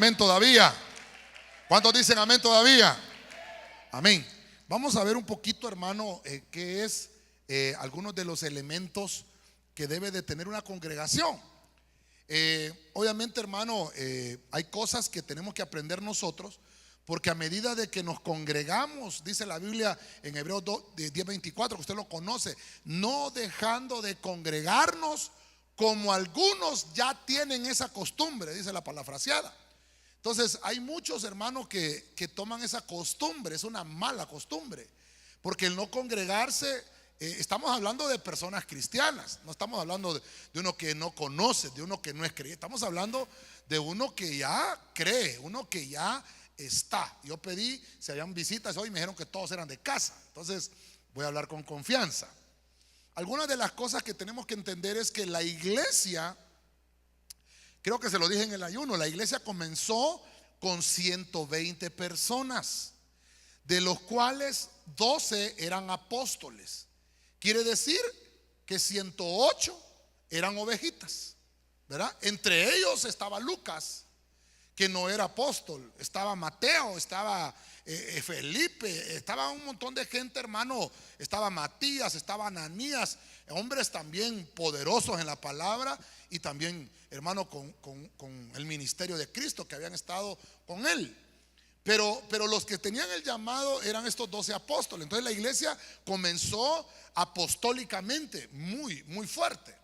amén todavía? ¿Cuántos dicen amén todavía? Amén. Vamos a ver un poquito, hermano, qué es algunos de los elementos que debe de tener una congregación. Obviamente, hermano, hay cosas que tenemos que aprender nosotros, porque a medida de que nos congregamos, dice la Biblia en Hebreos 10:24, que usted lo conoce, no dejando de congregarnos como algunos ya tienen esa costumbre, dice la parafraseada. Entonces hay muchos hermanos que toman esa costumbre, es una mala costumbre, porque el no congregarse, estamos hablando de personas cristianas, no estamos hablando de uno que no conoce, de uno que no es creyente, estamos hablando de uno que ya cree, uno que ya está. Yo pedí si habían visitas hoy, me dijeron que todos eran de casa, entonces voy a hablar con confianza. Algunas de las cosas que tenemos que entender es que la iglesia, creo que se lo dije en el ayuno, la iglesia comenzó con 120 personas, de los cuales 12 eran apóstoles. Quiere decir que 108 eran ovejitas, ¿verdad? Entre ellos estaba Lucas, que no era apóstol, estaba Mateo, estaba Felipe, estaba un montón de gente, hermano, estaba Matías, estaba Ananías, hombres también poderosos en la palabra y también, hermano, con el ministerio de Cristo, que habían estado con él. Pero los que tenían el llamado eran estos 12 apóstoles. Entonces la iglesia comenzó apostólicamente muy, muy fuerte.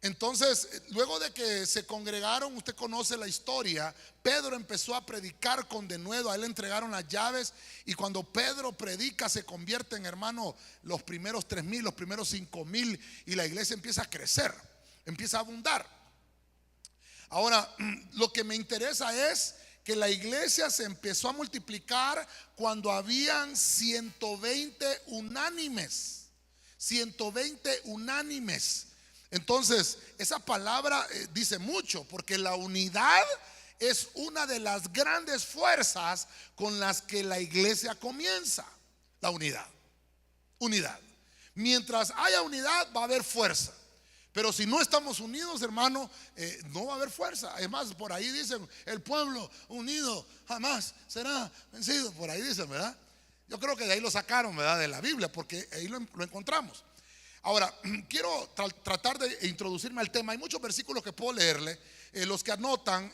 Entonces, luego de que se congregaron, usted conoce la historia, Pedro empezó a predicar con denuedo, a él le entregaron las llaves, y cuando Pedro predica se convierten, hermano, los primeros 3,000, los primeros 5,000, y la iglesia empieza a crecer, empieza a abundar. Ahora, lo que me interesa es que la iglesia se empezó a multiplicar cuando habían 120 unánimes, 120 unánimes. Entonces, esa palabra dice mucho, porque la unidad es una de las grandes fuerzas con las que la iglesia comienza. La unidad. Unidad. Mientras haya unidad va a haber fuerza. Pero si no estamos unidos, hermano, no va a haber fuerza. Además, por ahí dicen, el pueblo unido jamás será vencido. Por ahí dicen, ¿verdad? Yo creo que de ahí lo sacaron, ¿verdad? De la Biblia, porque ahí lo encontramos. Ahora, quiero tratar de introducirme al tema. Hay muchos versículos que puedo leerle. Los que anotan,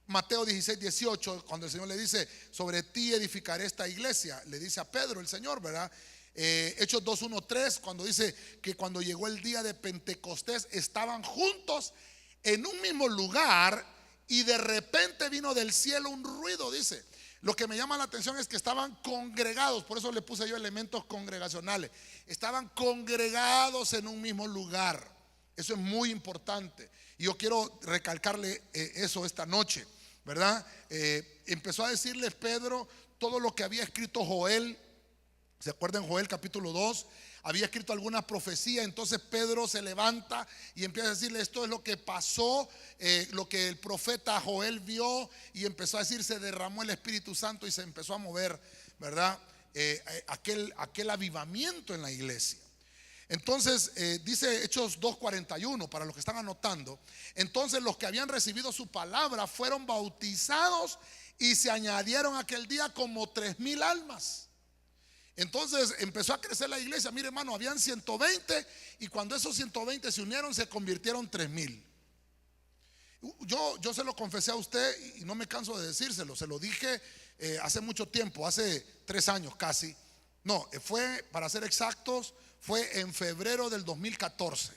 Mateo 16:18, cuando el Señor le dice, sobre ti edificaré esta iglesia, le dice a Pedro el Señor, ¿verdad? Hechos 2:1-3, cuando dice que cuando llegó el día de Pentecostés estaban juntos en un mismo lugar y de repente vino del cielo un ruido, dice. Lo que me llama la atención es que estaban congregados, por eso le puse yo elementos congregacionales. Estaban congregados en un mismo lugar. Eso es muy importante. Y yo quiero recalcarle eso esta noche, ¿verdad? Empezó a decirles Pedro todo lo que había escrito Joel. ¿Se acuerdan? Joel capítulo 2 había escrito alguna profecía. Entonces Pedro se levanta y empieza a decirle, esto es lo que pasó, lo que el profeta Joel vio, y empezó a decir, se derramó el Espíritu Santo y se empezó a mover, ¿verdad? Aquel avivamiento en la iglesia. Entonces dice Hechos 2:41, para los que están anotando. Entonces los que habían recibido su palabra fueron bautizados y se añadieron aquel día como 3,000 almas. Entonces empezó a crecer la iglesia. Mire, hermano, habían 120 y cuando esos 120 se unieron se convirtieron 3,000. Yo se lo confesé a usted y no me canso de decírselo. Se lo dije hace mucho tiempo, hace 3 años casi. No, fue, para ser exactos, fue en febrero del 2014.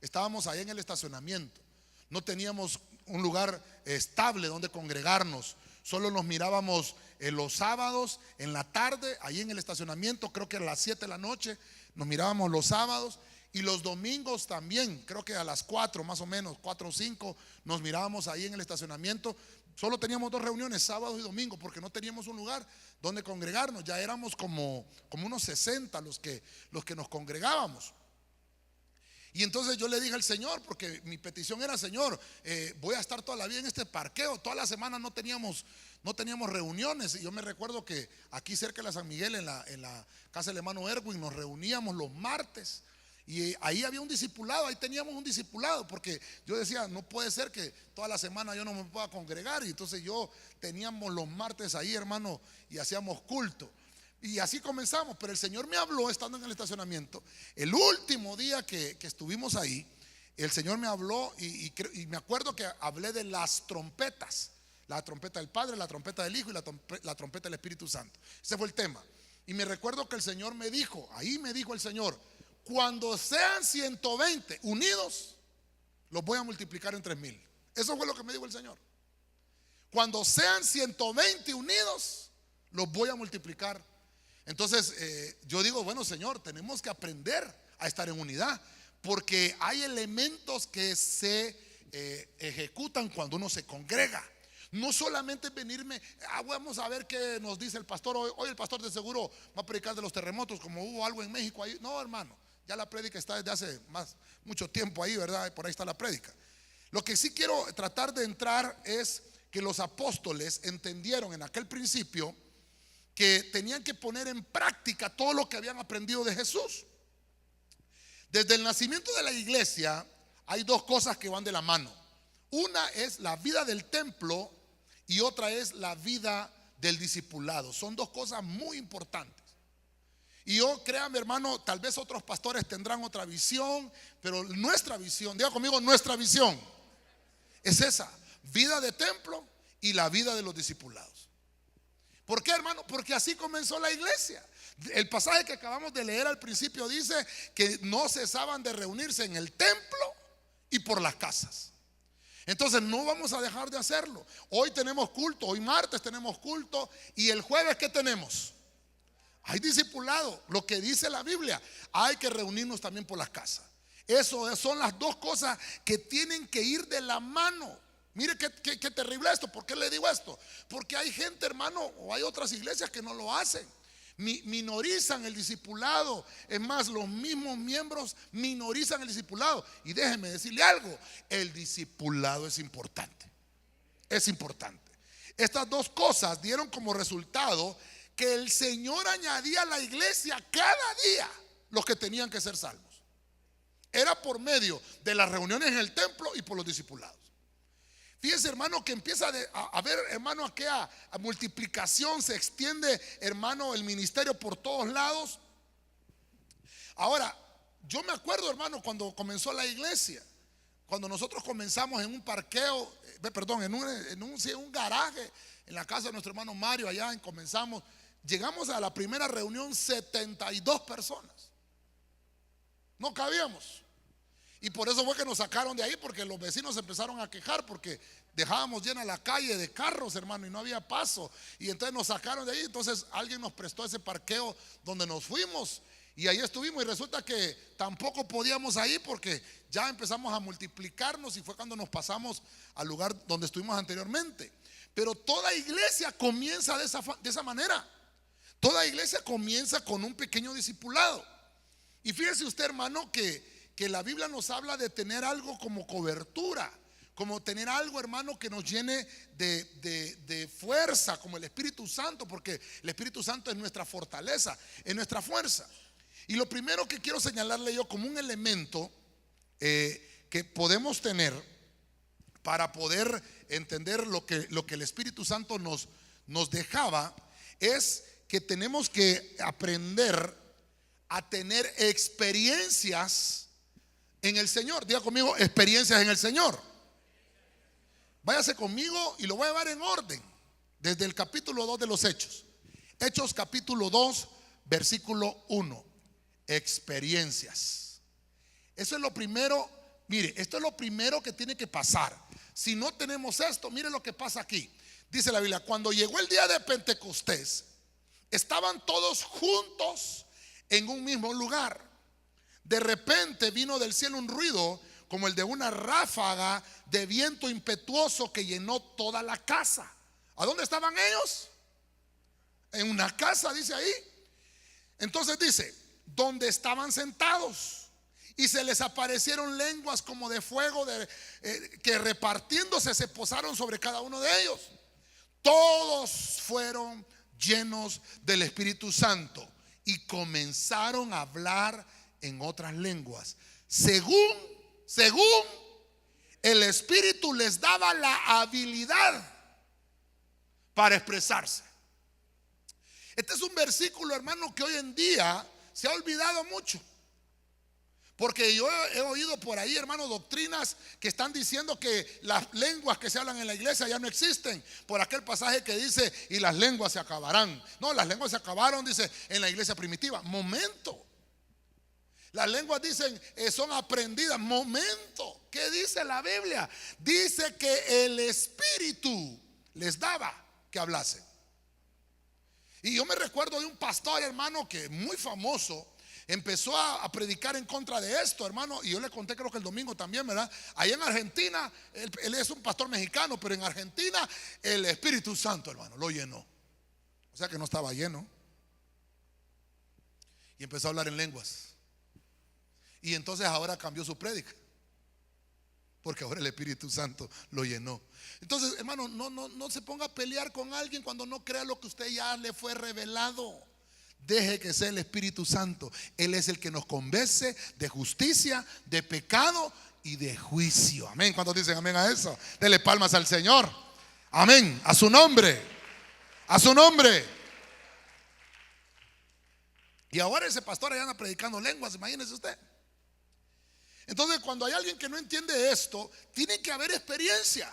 Estábamos ahí en el estacionamiento. No teníamos un lugar estable donde congregarnos. Solo nos mirábamos los sábados en la tarde, ahí en el estacionamiento, creo que a las 7 de la noche nos mirábamos los sábados, y los domingos también, creo que a las 4 más o menos, 4 o 5, nos mirábamos ahí en el estacionamiento. Solo teníamos 2 reuniones, sábados y domingos, porque no teníamos un lugar donde congregarnos. Ya éramos como unos 60 los que nos congregábamos. Y entonces yo le dije al Señor, porque mi petición era, Señor, voy a estar toda la vida en este parqueo. Toda la semana no teníamos reuniones. Y yo me recuerdo que aquí cerca de la San Miguel, en la casa del hermano Erwin, nos reuníamos los martes. Y ahí había un discipulado, ahí teníamos un discipulado, porque yo decía, no puede ser que toda la semana yo no me pueda congregar. Y entonces teníamos los martes ahí, hermano, y hacíamos culto. Y así comenzamos, pero el Señor me habló estando en el estacionamiento. El último día que estuvimos ahí, el Señor me habló y me acuerdo que hablé de las trompetas. La trompeta del Padre, la trompeta del Hijo y la trompeta del Espíritu Santo. Ese fue el tema. Y me recuerdo que el Señor me dijo, ahí me dijo el Señor, cuando sean 120 unidos, los voy a multiplicar en 3,000. Eso fue lo que me dijo el Señor. Cuando sean 120 unidos, los voy a multiplicar. Entonces yo digo, bueno, Señor, tenemos que aprender a estar en unidad, porque hay elementos que se ejecutan cuando uno se congrega. No solamente venirme, vamos a ver qué nos dice el pastor. Hoy el pastor de seguro va a predicar de los terremotos, como hubo algo en México ahí. No, hermano, ya la prédica está desde hace mucho tiempo ahí, ¿verdad? Por ahí está la prédica. Lo que sí quiero tratar de entrar es que los apóstoles entendieron en aquel principio que tenían que poner en práctica todo lo que habían aprendido de Jesús. Desde el nacimiento de la iglesia hay dos cosas que van de la mano. Una es la vida del templo y otra es la vida del discipulado. Son dos cosas muy importantes. Y yo, créame, hermano, tal vez otros pastores tendrán otra visión, pero nuestra visión, diga conmigo, nuestra visión es esa: vida de templo y la vida de los discipulados. ¿Por qué, hermano? Porque así comenzó la iglesia. El pasaje que acabamos de leer al principio dice que no cesaban de reunirse en el templo y por las casas. Entonces no vamos a dejar de hacerlo. Hoy tenemos culto, hoy martes tenemos culto, y el jueves ¿qué tenemos? Hay discipulado. Lo que dice la Biblia, hay que reunirnos también por las casas. Eso son las dos cosas que tienen que ir de la mano. Mire qué terrible esto. ¿Por qué le digo esto? Porque hay gente, hermano, o hay otras iglesias que no lo hacen. Minorizan el discipulado. Es más, los mismos miembros minorizan el discipulado. Y déjeme decirle algo: el discipulado es importante. Es importante. Estas dos cosas dieron como resultado que el Señor añadía a la iglesia cada día los que tenían que ser salvos. Era por medio de las reuniones en el templo y por los discipulados. Fíjense, hermano, que empieza a ver, hermano, a multiplicación. Se extiende, hermano, el ministerio por todos lados. Ahora, yo me acuerdo, hermano, cuando comenzó la iglesia, cuando nosotros comenzamos en un parqueo, perdón, en un garaje, en la casa de nuestro hermano Mario, allá comenzamos. Llegamos a la primera reunión 72 personas. No cabíamos. Y por eso fue que nos sacaron de ahí, porque los vecinos empezaron a quejar porque dejábamos llena la calle de carros, hermano, y no había paso. Y entonces nos sacaron de ahí. Entonces alguien nos prestó ese parqueo donde nos fuimos, y ahí estuvimos. Y resulta que tampoco podíamos ahí porque ya empezamos a multiplicarnos, y fue cuando nos pasamos al lugar donde estuvimos anteriormente. Pero toda iglesia comienza de esa manera. Toda iglesia comienza con un pequeño discipulado. Y fíjese usted, hermano, que la Biblia nos habla de tener algo como cobertura, como tener algo, hermano, que nos llene de fuerza, como el Espíritu Santo, porque el Espíritu Santo es nuestra fortaleza, es nuestra fuerza. Y lo primero que quiero señalarle yo como un elemento que podemos tener para poder entender lo que el Espíritu Santo nos dejaba, es que tenemos que aprender a tener experiencias en el Señor. Diga conmigo, experiencias en el Señor. Váyase conmigo y lo voy a llevar en orden desde el capítulo 2 de los Hechos. Hechos capítulo 2 versículo 1. Experiencias. Eso es lo primero. Mire, esto es lo primero que tiene que pasar. Si no tenemos esto, mire lo que pasa aquí. Dice la Biblia: cuando llegó el día de Pentecostés, estaban todos juntos en un mismo lugar. De repente vino del cielo un ruido como el de una ráfaga de viento impetuoso que llenó toda la casa. ¿A dónde estaban ellos? En una casa, dice ahí. Entonces dice, donde estaban sentados, y se les aparecieron lenguas como de fuego que repartiéndose se posaron sobre cada uno de ellos. Todos fueron llenos del Espíritu Santo y comenzaron a hablar en otras lenguas, según el Espíritu les daba la habilidad para expresarse. Este es un versículo, hermano, que hoy en día se ha olvidado mucho. Porque yo he oído por ahí, hermano, doctrinas que están diciendo que las lenguas que se hablan en la iglesia ya no existen. Por aquel pasaje que dice, y las lenguas se acabarán. No, las lenguas se acabaron, dice, en la iglesia primitiva. Momento. Las lenguas dicen, son aprendidas. Momento. ¿Qué dice la Biblia? Dice que el Espíritu les daba que hablasen. Y yo me recuerdo de un pastor, hermano, que muy famoso, empezó a predicar en contra de esto, hermano. Y yo le conté, creo que el domingo también, ¿verdad? Ahí en Argentina, él es un pastor mexicano, pero en Argentina el Espíritu Santo, hermano, lo llenó. O sea que no estaba lleno. Y empezó a hablar en lenguas. Y entonces ahora cambió su prédica, porque ahora el Espíritu Santo lo llenó. Entonces, hermano, no se ponga a pelear con alguien cuando no crea lo que usted ya le fue revelado. Deje que sea el Espíritu Santo. Él es el que nos convence de justicia, de pecado y de juicio. Amén. ¿Cuántos dicen amén a eso? Dele palmas al Señor. Amén. A su nombre. A su nombre. Y ahora ese pastor allá anda predicando lenguas, imagínese usted. Entonces, cuando hay alguien que no entiende esto, tiene que haber experiencia.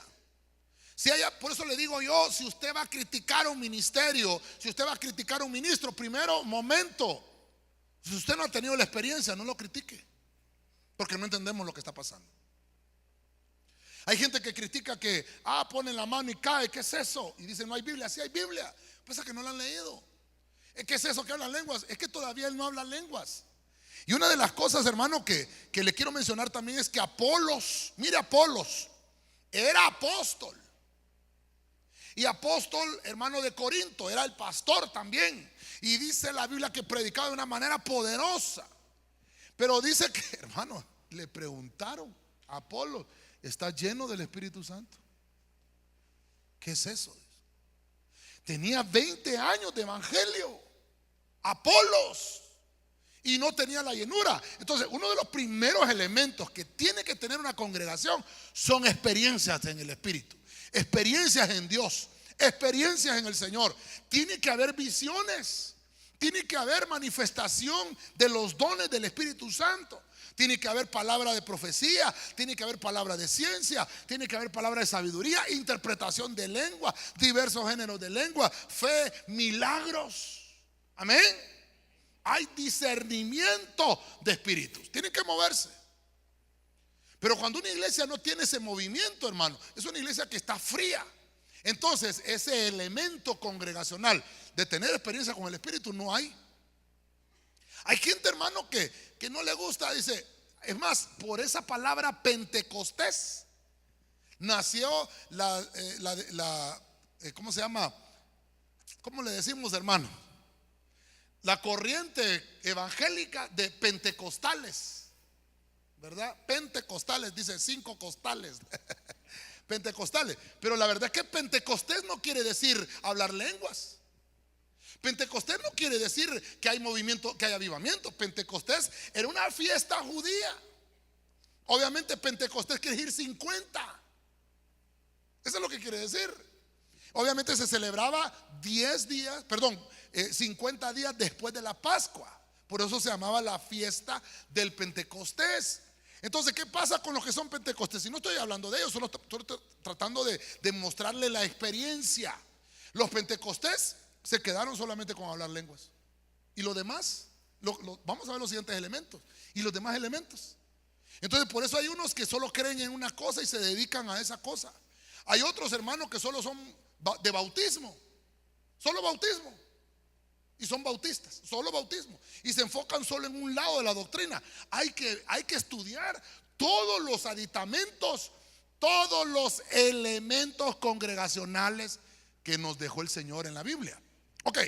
Por eso le digo yo, si usted va a criticar un ministerio, si usted va a criticar un ministro, primero, momento, si usted no ha tenido la experiencia, no lo critique, porque no entendemos lo que está pasando. Hay gente que critica que, ponen la mano y cae, ¿qué es eso? Y dicen, no hay Biblia. Sí hay Biblia, pasa que no la han leído. ¿Qué es eso que hablan lenguas? Es que todavía él no habla lenguas. Y una de las cosas, hermano, que le quiero mencionar también es que Apolos, mire, Apolos era apóstol. Y apóstol, hermano, de Corinto, era el pastor también. Y dice la Biblia que predicaba de una manera poderosa. Pero dice que, hermano, le preguntaron a Apolo, ¿está lleno del Espíritu Santo? ¿Qué es eso? Tenía 20 años de evangelio, Apolos, y no tenía la llenura. Entonces, uno de los primeros elementos que tiene que tener una congregación son experiencias en el Espíritu, experiencias en Dios, experiencias en el Señor. Tiene que haber visiones, tiene que haber manifestación de los dones del Espíritu Santo. Tiene que haber palabra de profecía, tiene que haber palabra de ciencia, tiene que haber palabra de sabiduría, interpretación de lengua, diversos géneros de lengua, fe, milagros. Amén. Hay discernimiento de espíritus, tienen que moverse. Pero cuando una iglesia no tiene ese movimiento, hermano, es una iglesia que está fría. Entonces ese elemento congregacional de tener experiencia con el Espíritu no hay. Hay gente, hermano, que no le gusta, dice, es más, por esa palabra Pentecostés nació ¿cómo se llama? ¿Cómo le decimos, hermano? La corriente evangélica de pentecostales, ¿verdad? Pentecostales, dice 5 costales. Pentecostales. Pero la verdad es que Pentecostés no quiere decir hablar lenguas. Pentecostés no quiere decir que hay movimiento, que hay avivamiento. Pentecostés era una fiesta judía. Obviamente Pentecostés quiere decir 50. Eso es lo que quiere decir. Obviamente se celebraba 50 días después de la Pascua. Por eso se llamaba la fiesta del Pentecostés. Entonces, ¿qué pasa con los que son pentecostés? Si no estoy hablando de ellos, solo estoy tratando de mostrarle la experiencia. Los pentecostés se quedaron solamente con hablar lenguas. Y lo demás, vamos a ver los siguientes elementos. Y los demás elementos. Entonces, por eso hay unos que solo creen en una cosa y se dedican a esa cosa. Hay otros, hermanos, que solo son de bautismo. Solo bautismo. Y son bautistas, solo bautismo. Y se enfocan solo en un lado de la doctrina. Hay que estudiar todos los aditamentos, todos los elementos congregacionales que nos dejó el Señor en la Biblia. Ok,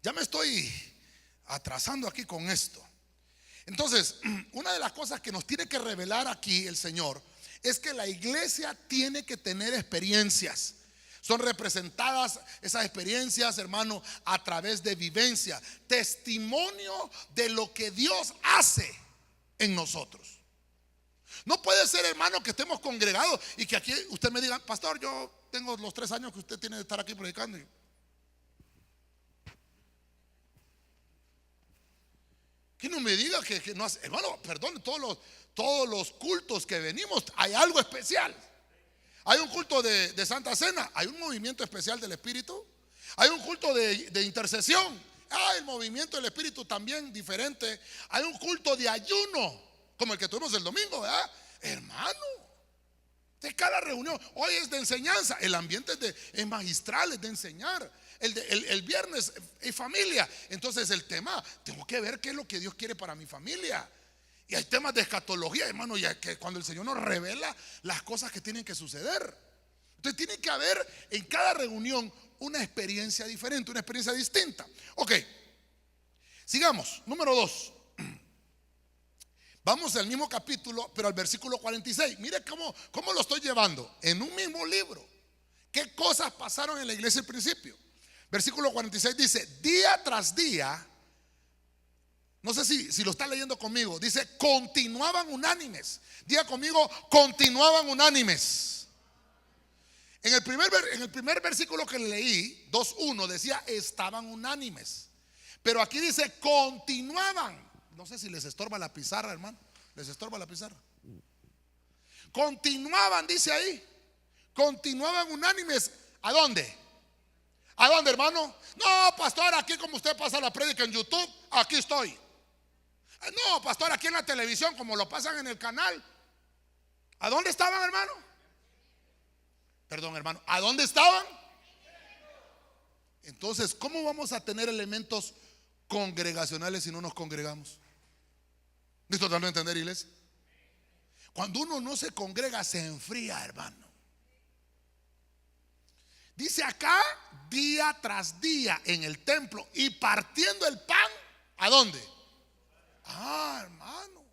ya me estoy atrasando aquí con esto. Entonces, una de las cosas que nos tiene que revelar aquí el Señor es que la iglesia tiene que tener experiencias. Son representadas esas experiencias, hermano, a través de vivencia, testimonio de lo que Dios hace en nosotros. No puede ser, hermano, que estemos congregados y que aquí usted me diga: pastor, yo tengo los 3 años que usted tiene de estar aquí predicando. Que no me diga que no hace. Hermano, perdón, todos los cultos que venimos hay algo especial. Hay un culto de Santa Cena, hay un movimiento especial del Espíritu. Hay un culto de intercesión, el movimiento del Espíritu también diferente. Hay un culto de ayuno, como el que tuvimos el domingo, ¿verdad? Hermano, de cada reunión. Hoy es de enseñanza, el ambiente es magistral, es de enseñar. El viernes es familia. Entonces el tema, tengo que ver qué es lo que Dios quiere para mi familia. Y hay temas de escatología, hermano, ya que cuando el Señor nos revela las cosas que tienen que suceder. Entonces tiene que haber en cada reunión una experiencia diferente, una experiencia distinta. Ok, sigamos. Número 2. Vamos al mismo capítulo, pero al versículo 46. Mire cómo lo estoy llevando en un mismo libro. ¿Qué cosas pasaron en la iglesia al principio? Versículo 46 dice: día tras día. No sé si lo está leyendo conmigo. Dice: continuaban unánimes. Diga conmigo: continuaban unánimes. En el primer versículo que leí, 2:1, decía: estaban unánimes. Pero aquí dice: continuaban. No sé si les estorba la pizarra, hermano. ¿Les estorba la pizarra? Continuaban, dice ahí. Continuaban unánimes. ¿A dónde? ¿A dónde, hermano? No, pastor, aquí como usted pasa la prédica en YouTube, aquí estoy. No, pastor, aquí en la televisión, como lo pasan en el canal. ¿A dónde estaban, hermano? Perdón, hermano, ¿a dónde estaban? Entonces, ¿cómo vamos a tener elementos congregacionales si no nos congregamos? ¿Listo tratando de entender, iglesia? Cuando uno no se congrega, se enfría, hermano. Dice acá: día tras día en el templo y partiendo el pan. ¿A dónde? Hermano,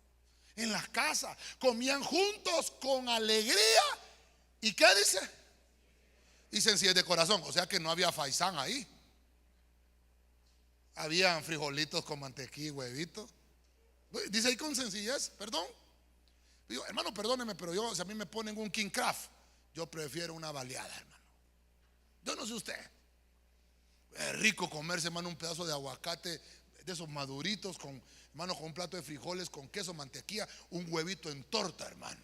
en las casas comían juntos con alegría. ¿Y qué dice? Y sencillez de corazón. O sea que no había faisán ahí. Habían frijolitos con mantequilla y huevitos. Dice ahí con sencillez, perdón. Digo, hermano, perdóneme, pero yo, si a mí me ponen un King Craft, yo prefiero una baleada, hermano. Yo no sé usted. Es rico comerse, hermano, un pedazo de aguacate de esos maduritos con, hermano, con un plato de frijoles con queso, mantequilla, un huevito en torta, hermano.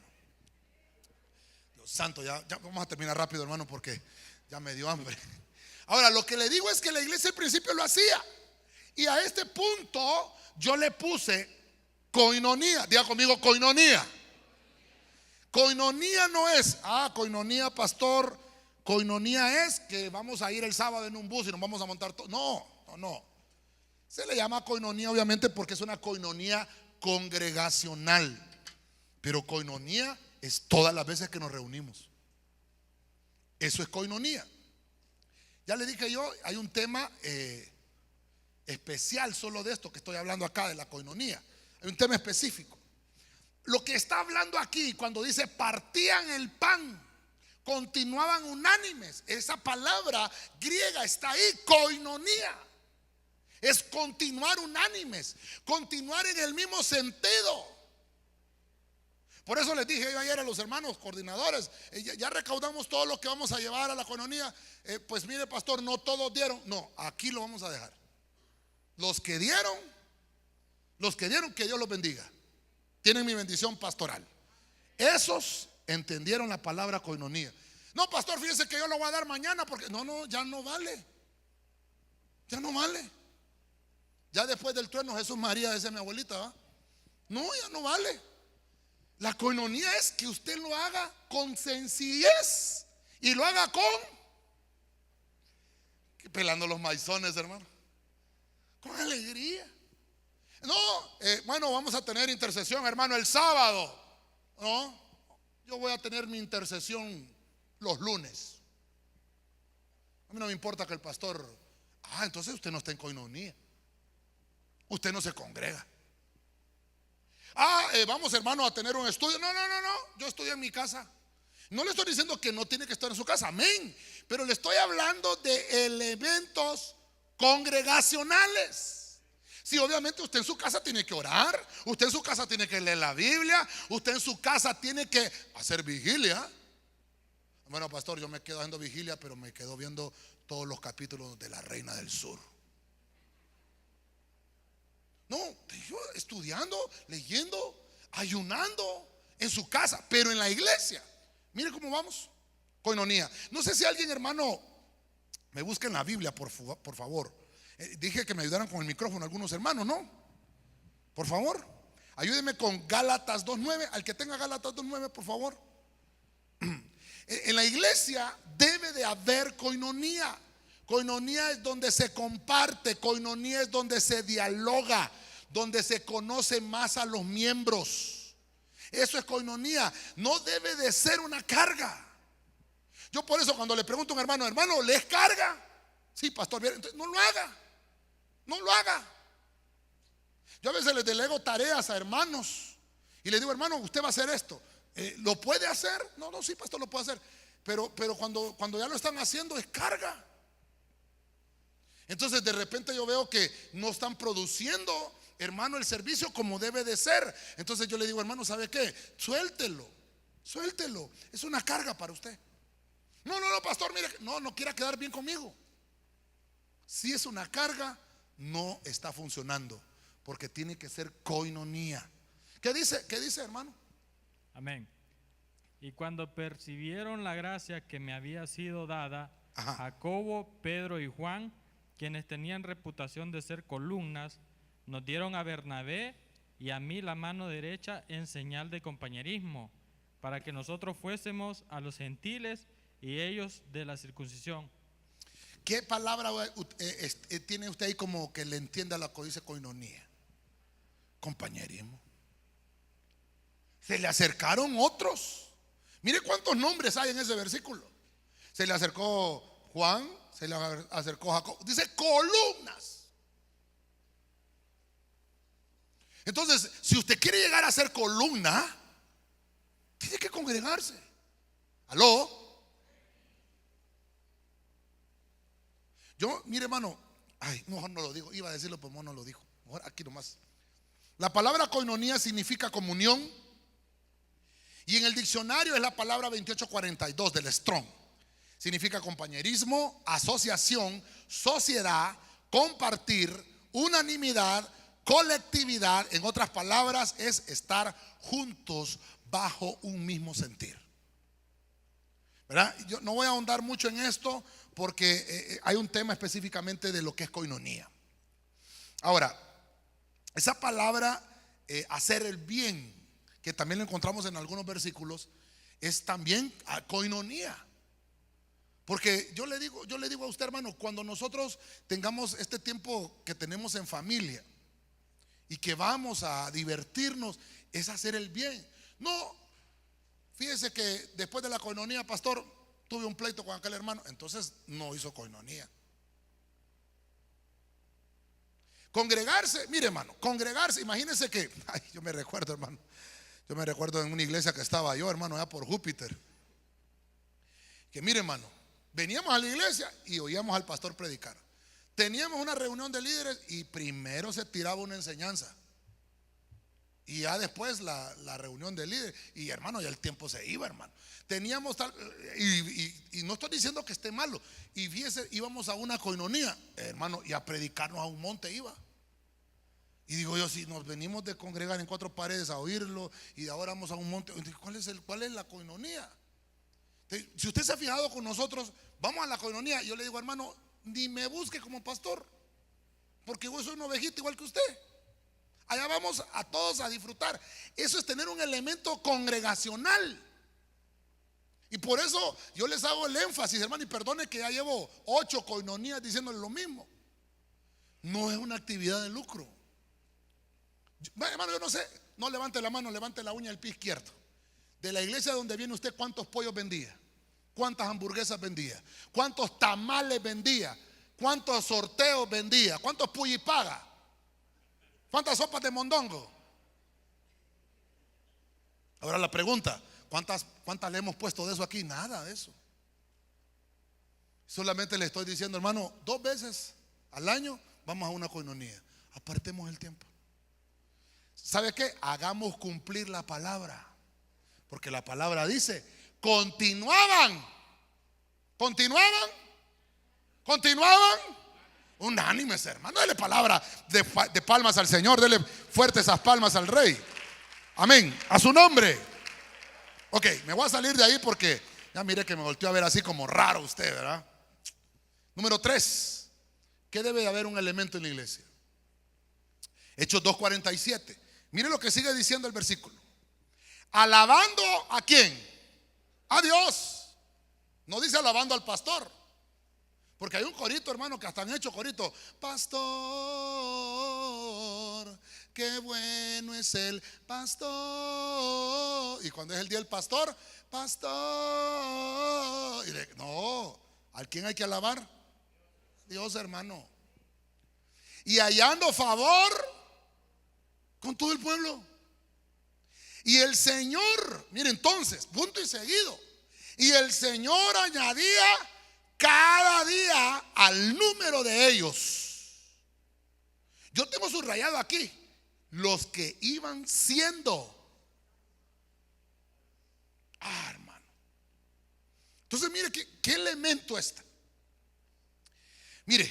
Dios santo, ya vamos a terminar rápido, hermano, porque ya me dio hambre. Ahora, lo que le digo es que la iglesia al principio lo hacía. Y a este punto yo le puse coinonía. Diga conmigo: coinonía. Coinonía no es, coinonía, pastor. Coinonía es que vamos a ir el sábado en un bus y nos vamos a montar todo. No. Se le llama coinonía obviamente porque es una coinonía congregacional. Pero coinonía es todas las veces que nos reunimos. Eso es coinonía. Ya le dije yo, hay un tema especial solo de esto que estoy hablando acá, de la coinonía. Hay un tema específico. Lo que está hablando aquí cuando dice partían el pan, continuaban unánimes, esa palabra griega está ahí, koinonía. Es continuar unánimes, continuar en el mismo sentido. Por eso les dije yo ayer a los hermanos coordinadores: ya recaudamos todo lo que vamos a llevar a la coinonía. Pues mire, pastor, no todos dieron. No, aquí lo vamos a dejar. Los que dieron, que Dios los bendiga. Tienen mi bendición pastoral. Esos entendieron la palabra coinonía. No, pastor, fíjese que yo lo voy a dar mañana porque no, ya no vale. Ya no vale. Ya después del trueno, Jesús María, esa es mi abuelita, ¿va? No, ya no vale. La coinonía es que usted lo haga con sencillez y lo haga pelando los maizones, hermano, con alegría. No, bueno, vamos a tener intercesión, hermano, el sábado. No, yo voy a tener mi intercesión los lunes. A mí no me importa que el pastor. Entonces usted no está en coinonía. Usted no se congrega. Vamos, hermano, a tener un estudio. No, yo estoy en mi casa. No le estoy diciendo que no tiene que estar en su casa, amén. Pero le estoy hablando de elementos congregacionales. Sí, obviamente usted en su casa tiene que orar, usted en su casa tiene que leer la Biblia, usted en su casa tiene que hacer vigilia. Bueno, pastor, yo me quedo haciendo vigilia, pero me quedo viendo todos los capítulos de La Reina del Sur. No, yo estudiando, leyendo, ayunando en su casa, pero en la iglesia. Mire cómo vamos. Coinonía. No sé si alguien, hermano, me busca en la Biblia, por favor. Dije que me ayudaran con el micrófono algunos hermanos, ¿no? Por favor, ayúdenme con Gálatas 2:9. Al que tenga Gálatas 2:9, por favor. En la iglesia debe de haber coinonía. Coinonía es donde se comparte, coinonía es donde se dialoga, donde se conoce más a los miembros. Eso es coinonía. No debe de ser una carga. Yo por eso cuando le pregunto a un hermano, hermano, ¿les carga? Sí, pastor, bien, entonces no lo haga. No lo haga. Yo a veces les delego tareas a hermanos y les digo, hermano, usted va a hacer esto. ¿Lo puede hacer? No, sí, pastor, lo puede hacer. Pero cuando ya lo están haciendo es carga. Entonces de repente yo veo que no están produciendo, hermano, el servicio como debe de ser. Entonces yo le digo, hermano, ¿sabe qué? Suéltelo. Es una carga para usted. No, pastor, mire, no quiera quedar bien conmigo. Si es una carga, no está funcionando, porque tiene que ser coinonía. ¿Qué dice, hermano? Amén. Y cuando percibieron la gracia que me había sido dada, Jacobo, Pedro y Juan, quienes tenían reputación de ser columnas, nos dieron a Bernabé y a mí la mano derecha en señal de compañerismo, para que nosotros fuésemos a los gentiles y ellos de la circuncisión. ¿Qué palabra tiene usted ahí como que le entienda lo que dice coinonía? Compañerismo. Se le acercaron otros. Mire cuántos nombres hay en ese versículo. Se le acercó Juan, se le acercó Jacob. Dice columnas. Entonces, si usted quiere llegar a ser columna, tiene que congregarse. ¿Aló? Yo, mire, hermano, mejor no lo digo. Iba a decirlo, pero no lo dijo. Mejor aquí nomás. La palabra coinonía significa comunión. Y en el diccionario es la palabra 2842 del Strong. Significa compañerismo, asociación, sociedad, compartir, unanimidad, colectividad. En otras palabras, es estar juntos bajo un mismo sentir. ¿Verdad? Yo no voy a ahondar mucho en esto porque hay un tema específicamente de lo que es coinonía. Ahora, esa palabra hacer el bien, que también lo encontramos en algunos versículos, es también coinonía. Porque yo le digo a usted, hermano, cuando nosotros tengamos este tiempo que tenemos en familia y que vamos a divertirnos, es hacer el bien. No, fíjese que después de la coinonía, pastor, tuve un pleito con aquel hermano, entonces no hizo coinonía. Congregarse, mire, hermano, congregarse, imagínense que, yo me recuerdo, hermano. Yo me recuerdo en una iglesia que estaba yo, hermano, allá por Júpiter. Que mire, hermano, veníamos a la iglesia y oíamos al pastor predicar. Teníamos una reunión de líderes y primero se tiraba una enseñanza. Y ya después la reunión de líderes. Y hermano, ya el tiempo se iba, hermano. Teníamos tal, y no estoy diciendo que esté malo. Y fíjese, íbamos a una coinonía, hermano, y a predicarnos a un monte iba. Y digo yo, si nos venimos de congregar en 4 paredes a oírlo y de ahora vamos a un monte, ¿cuál es la coinonía? Si usted se ha fijado con nosotros, vamos a la coinonía. Yo le digo, hermano, ni me busque como pastor, porque yo soy una ovejita igual que usted. Allá vamos a todos a disfrutar. Eso es tener un elemento congregacional. Y por eso yo les hago el énfasis, hermano, y perdone que ya llevo 8 coinonías diciéndole lo mismo. No es una actividad de lucro. Hermano, yo no sé, no levante la mano, levante la uña del pie izquierdo. De la iglesia donde viene usted, ¿cuántos pollos vendía? ¿Cuántas hamburguesas vendía? ¿Cuántos tamales vendía? ¿Cuántos sorteos vendía? ¿Cuántos puyipaga? ¿Cuántas sopas de mondongo? Ahora la pregunta, ¿Cuántas le hemos puesto de eso aquí? Nada de eso. Solamente le estoy diciendo, hermano, 2 veces al año vamos a una coinonía. Apartemos el tiempo. ¿Sabe qué? Hagamos cumplir la palabra. Porque la palabra dice, continuaban. Unánimes, hermano. Dele palabra de palmas al Señor. Dele fuertes esas palmas al Rey. Amén. A su nombre. Ok, me voy a salir de ahí porque ya mire que me volteó a ver así como raro usted, ¿verdad? Número 3. ¿Qué debe de haber un elemento en la iglesia? Hechos 2:47. Mire lo que sigue diciendo el versículo. Alabando ¿a quién? A Dios. No dice alabando al pastor. Porque hay un corito, hermano, que hasta han hecho corito. Pastor, qué bueno es el pastor. Y cuando es el día del pastor, pastor. No, ¿a quién hay que alabar? Dios, hermano. Y hallando favor con todo el pueblo. Y el Señor, mire entonces, punto y seguido. Y el Señor añadía cada día al número de ellos. Yo tengo subrayado aquí los que iban siendo. Hermano. Entonces mire qué elemento está. Mire,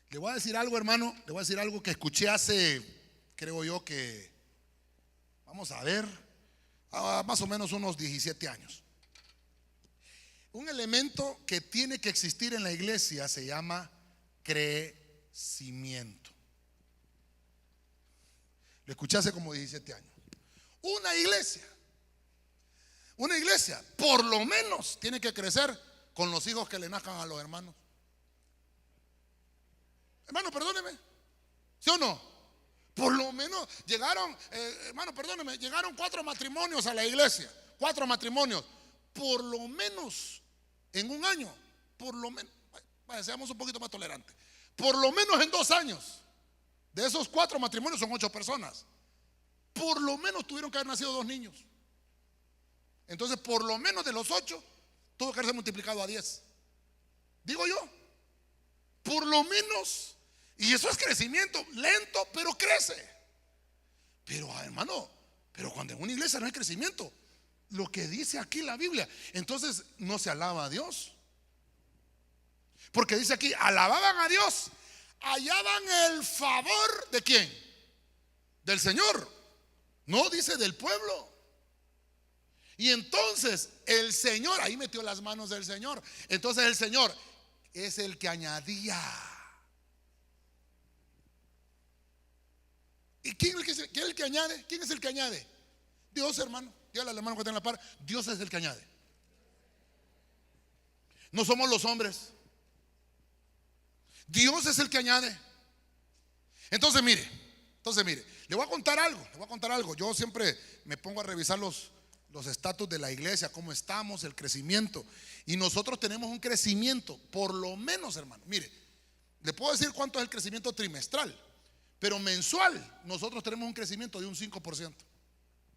le voy a decir algo, hermano. Le voy a decir algo que escuché hace, creo yo que, vamos a ver, más o menos unos 17 años. Un elemento que tiene que existir en la iglesia se llama crecimiento. Lo escuché hace como 17 años. Una iglesia por lo menos tiene que crecer con los hijos que le nazcan a los hermanos. Hermano, perdóneme, ¿sí o no? Por lo menos llegaron, hermano, perdóneme, llegaron 4 matrimonios a la iglesia. 4 matrimonios. Por lo menos en un año, por lo menos, seamos un poquito más tolerantes, por lo menos en 2 años, de esos 4 matrimonios son 8 personas. Por lo menos tuvieron que haber nacido 2 niños. Entonces, por lo menos de los 8, tuvo que haberse multiplicado a 10. Digo yo, por lo menos. Y eso es crecimiento, lento, pero crece. Pero hermano, pero cuando en una iglesia no hay crecimiento, lo que dice aquí la Biblia, entonces no se alaba a Dios. Porque dice aquí, alababan a Dios, hallaban el favor ¿de quién? Del Señor. No dice del pueblo. Y entonces el Señor, ahí metió las manos del Señor. Entonces el Señor es el que añadía. ¿Y quién es el que añade? ¿Quién es el que añade? Dios, hermano. Dígale al hermano que está en la par. Dios es el que añade. No somos los hombres. Dios es el que añade. Entonces mire, le voy a contar algo. Yo siempre me pongo a revisar los estatus de la iglesia, cómo estamos, el crecimiento. Y nosotros tenemos un crecimiento, por lo menos, hermano. Mire, le puedo decir cuánto es el crecimiento trimestral, pero mensual nosotros tenemos un crecimiento de un 5%.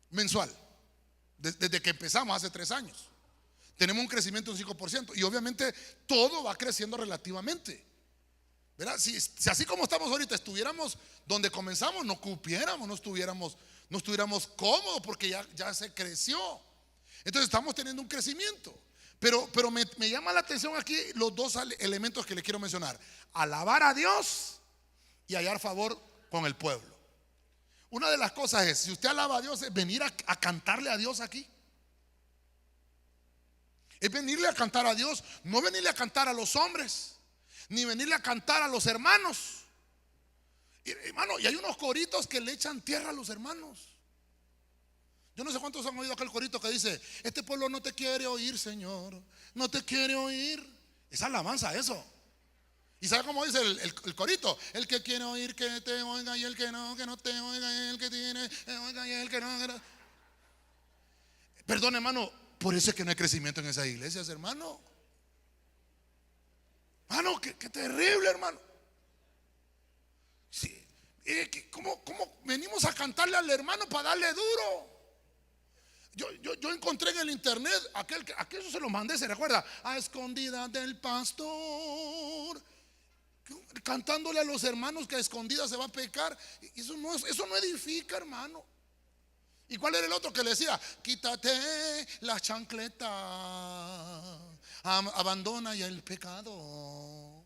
Mensual. Desde que empezamos hace 3 años tenemos un crecimiento de un 5%. Y obviamente todo va creciendo relativamente, ¿verdad? Si así como estamos ahorita estuviéramos donde comenzamos, no cupiéramos, no estuviéramos cómodos, porque ya se creció. Entonces estamos teniendo un crecimiento. Pero me llama la atención aquí los 2 elementos que le quiero mencionar: alabar a Dios y hallar favor con el pueblo. Una de las cosas es, si usted alaba a Dios, es venir a cantarle a Dios aquí. Es venirle a cantar a Dios, no venirle a cantar a los hombres, ni venirle a cantar a los hermanos. Hermano, y hay unos coritos que le echan tierra a los hermanos. Yo no sé cuántos han oído aquel corito que dice: este pueblo no te quiere oír, Señor, no te quiere oír. Es alabanza eso. ¿Y sabe cómo dice el corito? El que quiere oír, que te oiga, y el que no te oiga, y el que tiene, oiga, y el que no. Perdón, hermano, por eso es que no hay crecimiento en esas iglesias, hermano. Hermano, qué terrible, hermano. Sí, ¿cómo venimos a cantarle al hermano para darle duro? Yo encontré en el internet aquel eso se lo mandé, ¿se recuerda? A escondidas del pastor, cantándole a los hermanos que a escondidas se va a pecar. Eso no edifica, hermano. ¿Y cuál era el otro que le decía? Quítate la chancleta, abandona ya el pecado,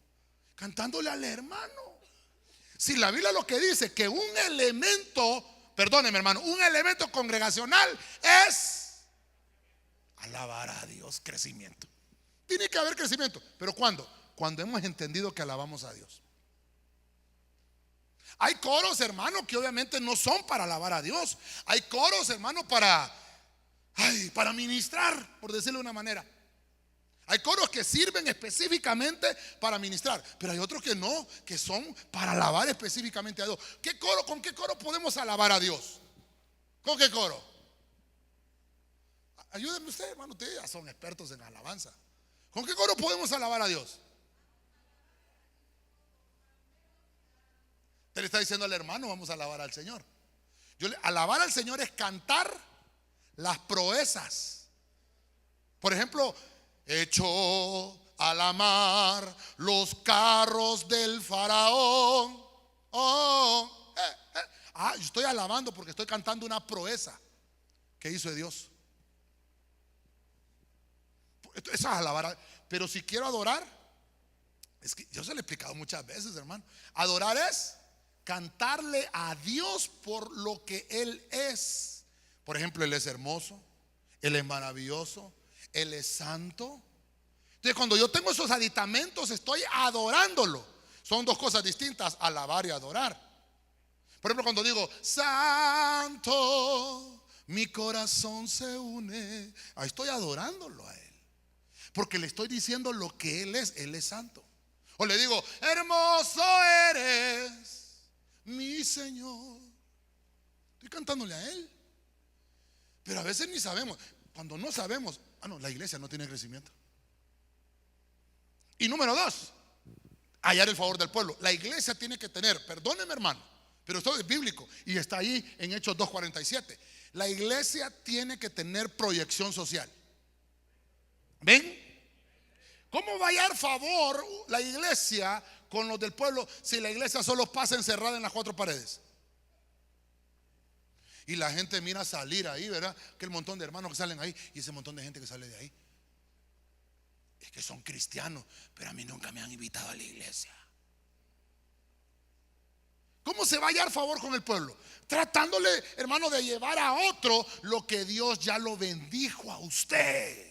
cantándole al hermano. Si la Biblia lo que dice que un elemento, perdóneme hermano, un elemento congregacional es alabar a Dios, crecimiento. Tiene que haber crecimiento, pero ¿cuándo? Cuando hemos entendido que alabamos a Dios. Hay coros, hermano, que obviamente no son para alabar a Dios. Hay coros, hermano, para ministrar, por decirlo de una manera. Hay coros que sirven específicamente para ministrar, pero hay otros que no, que son para alabar específicamente a Dios. ¿Con qué coro podemos alabar a Dios? ¿Con qué coro? Ayúdenme ustedes, hermano, ustedes ya son expertos en alabanza. ¿Con qué coro podemos alabar a Dios? Usted le está diciendo al hermano, vamos a alabar al Señor. Alabar al Señor es cantar las proezas. Por ejemplo, echó a la mar los carros del faraón. Yo estoy alabando porque estoy cantando una proeza que hizo Dios. Eso es alabar. Pero si quiero adorar, es que yo se lo he explicado muchas veces, hermano. Adorar es cantarle a Dios por lo que Él es. Por ejemplo, Él es hermoso, Él es maravilloso, Él es santo. Entonces cuando yo tengo esos aditamentos, estoy adorándolo. Son dos cosas distintas, alabar y adorar. Por ejemplo, cuando digo santo, mi corazón se une, ahí estoy adorándolo a Él, porque le estoy diciendo lo que Él es santo. O le digo, hermoso eres mi Señor, estoy cantándole a Él. Pero a veces ni sabemos. Cuando no sabemos, la iglesia no tiene crecimiento. Y número dos, hallar el favor del pueblo. La iglesia tiene que tener, perdóneme hermano, pero esto es bíblico y está ahí en Hechos 2:47. La iglesia tiene que tener proyección social. ¿Ven? ¿Cómo va a hallar favor la iglesia con los del pueblo si la iglesia solo pasa encerrada en las cuatro paredes? Y la gente mira salir ahí, ¿verdad? Que el montón de hermanos que salen ahí y ese montón de gente que sale de ahí. Es que son cristianos, pero a mí nunca me han invitado a la iglesia. ¿Cómo se va a hallar favor con el pueblo? Tratándole, hermano, de llevar a otro lo que Dios ya lo bendijo a usted.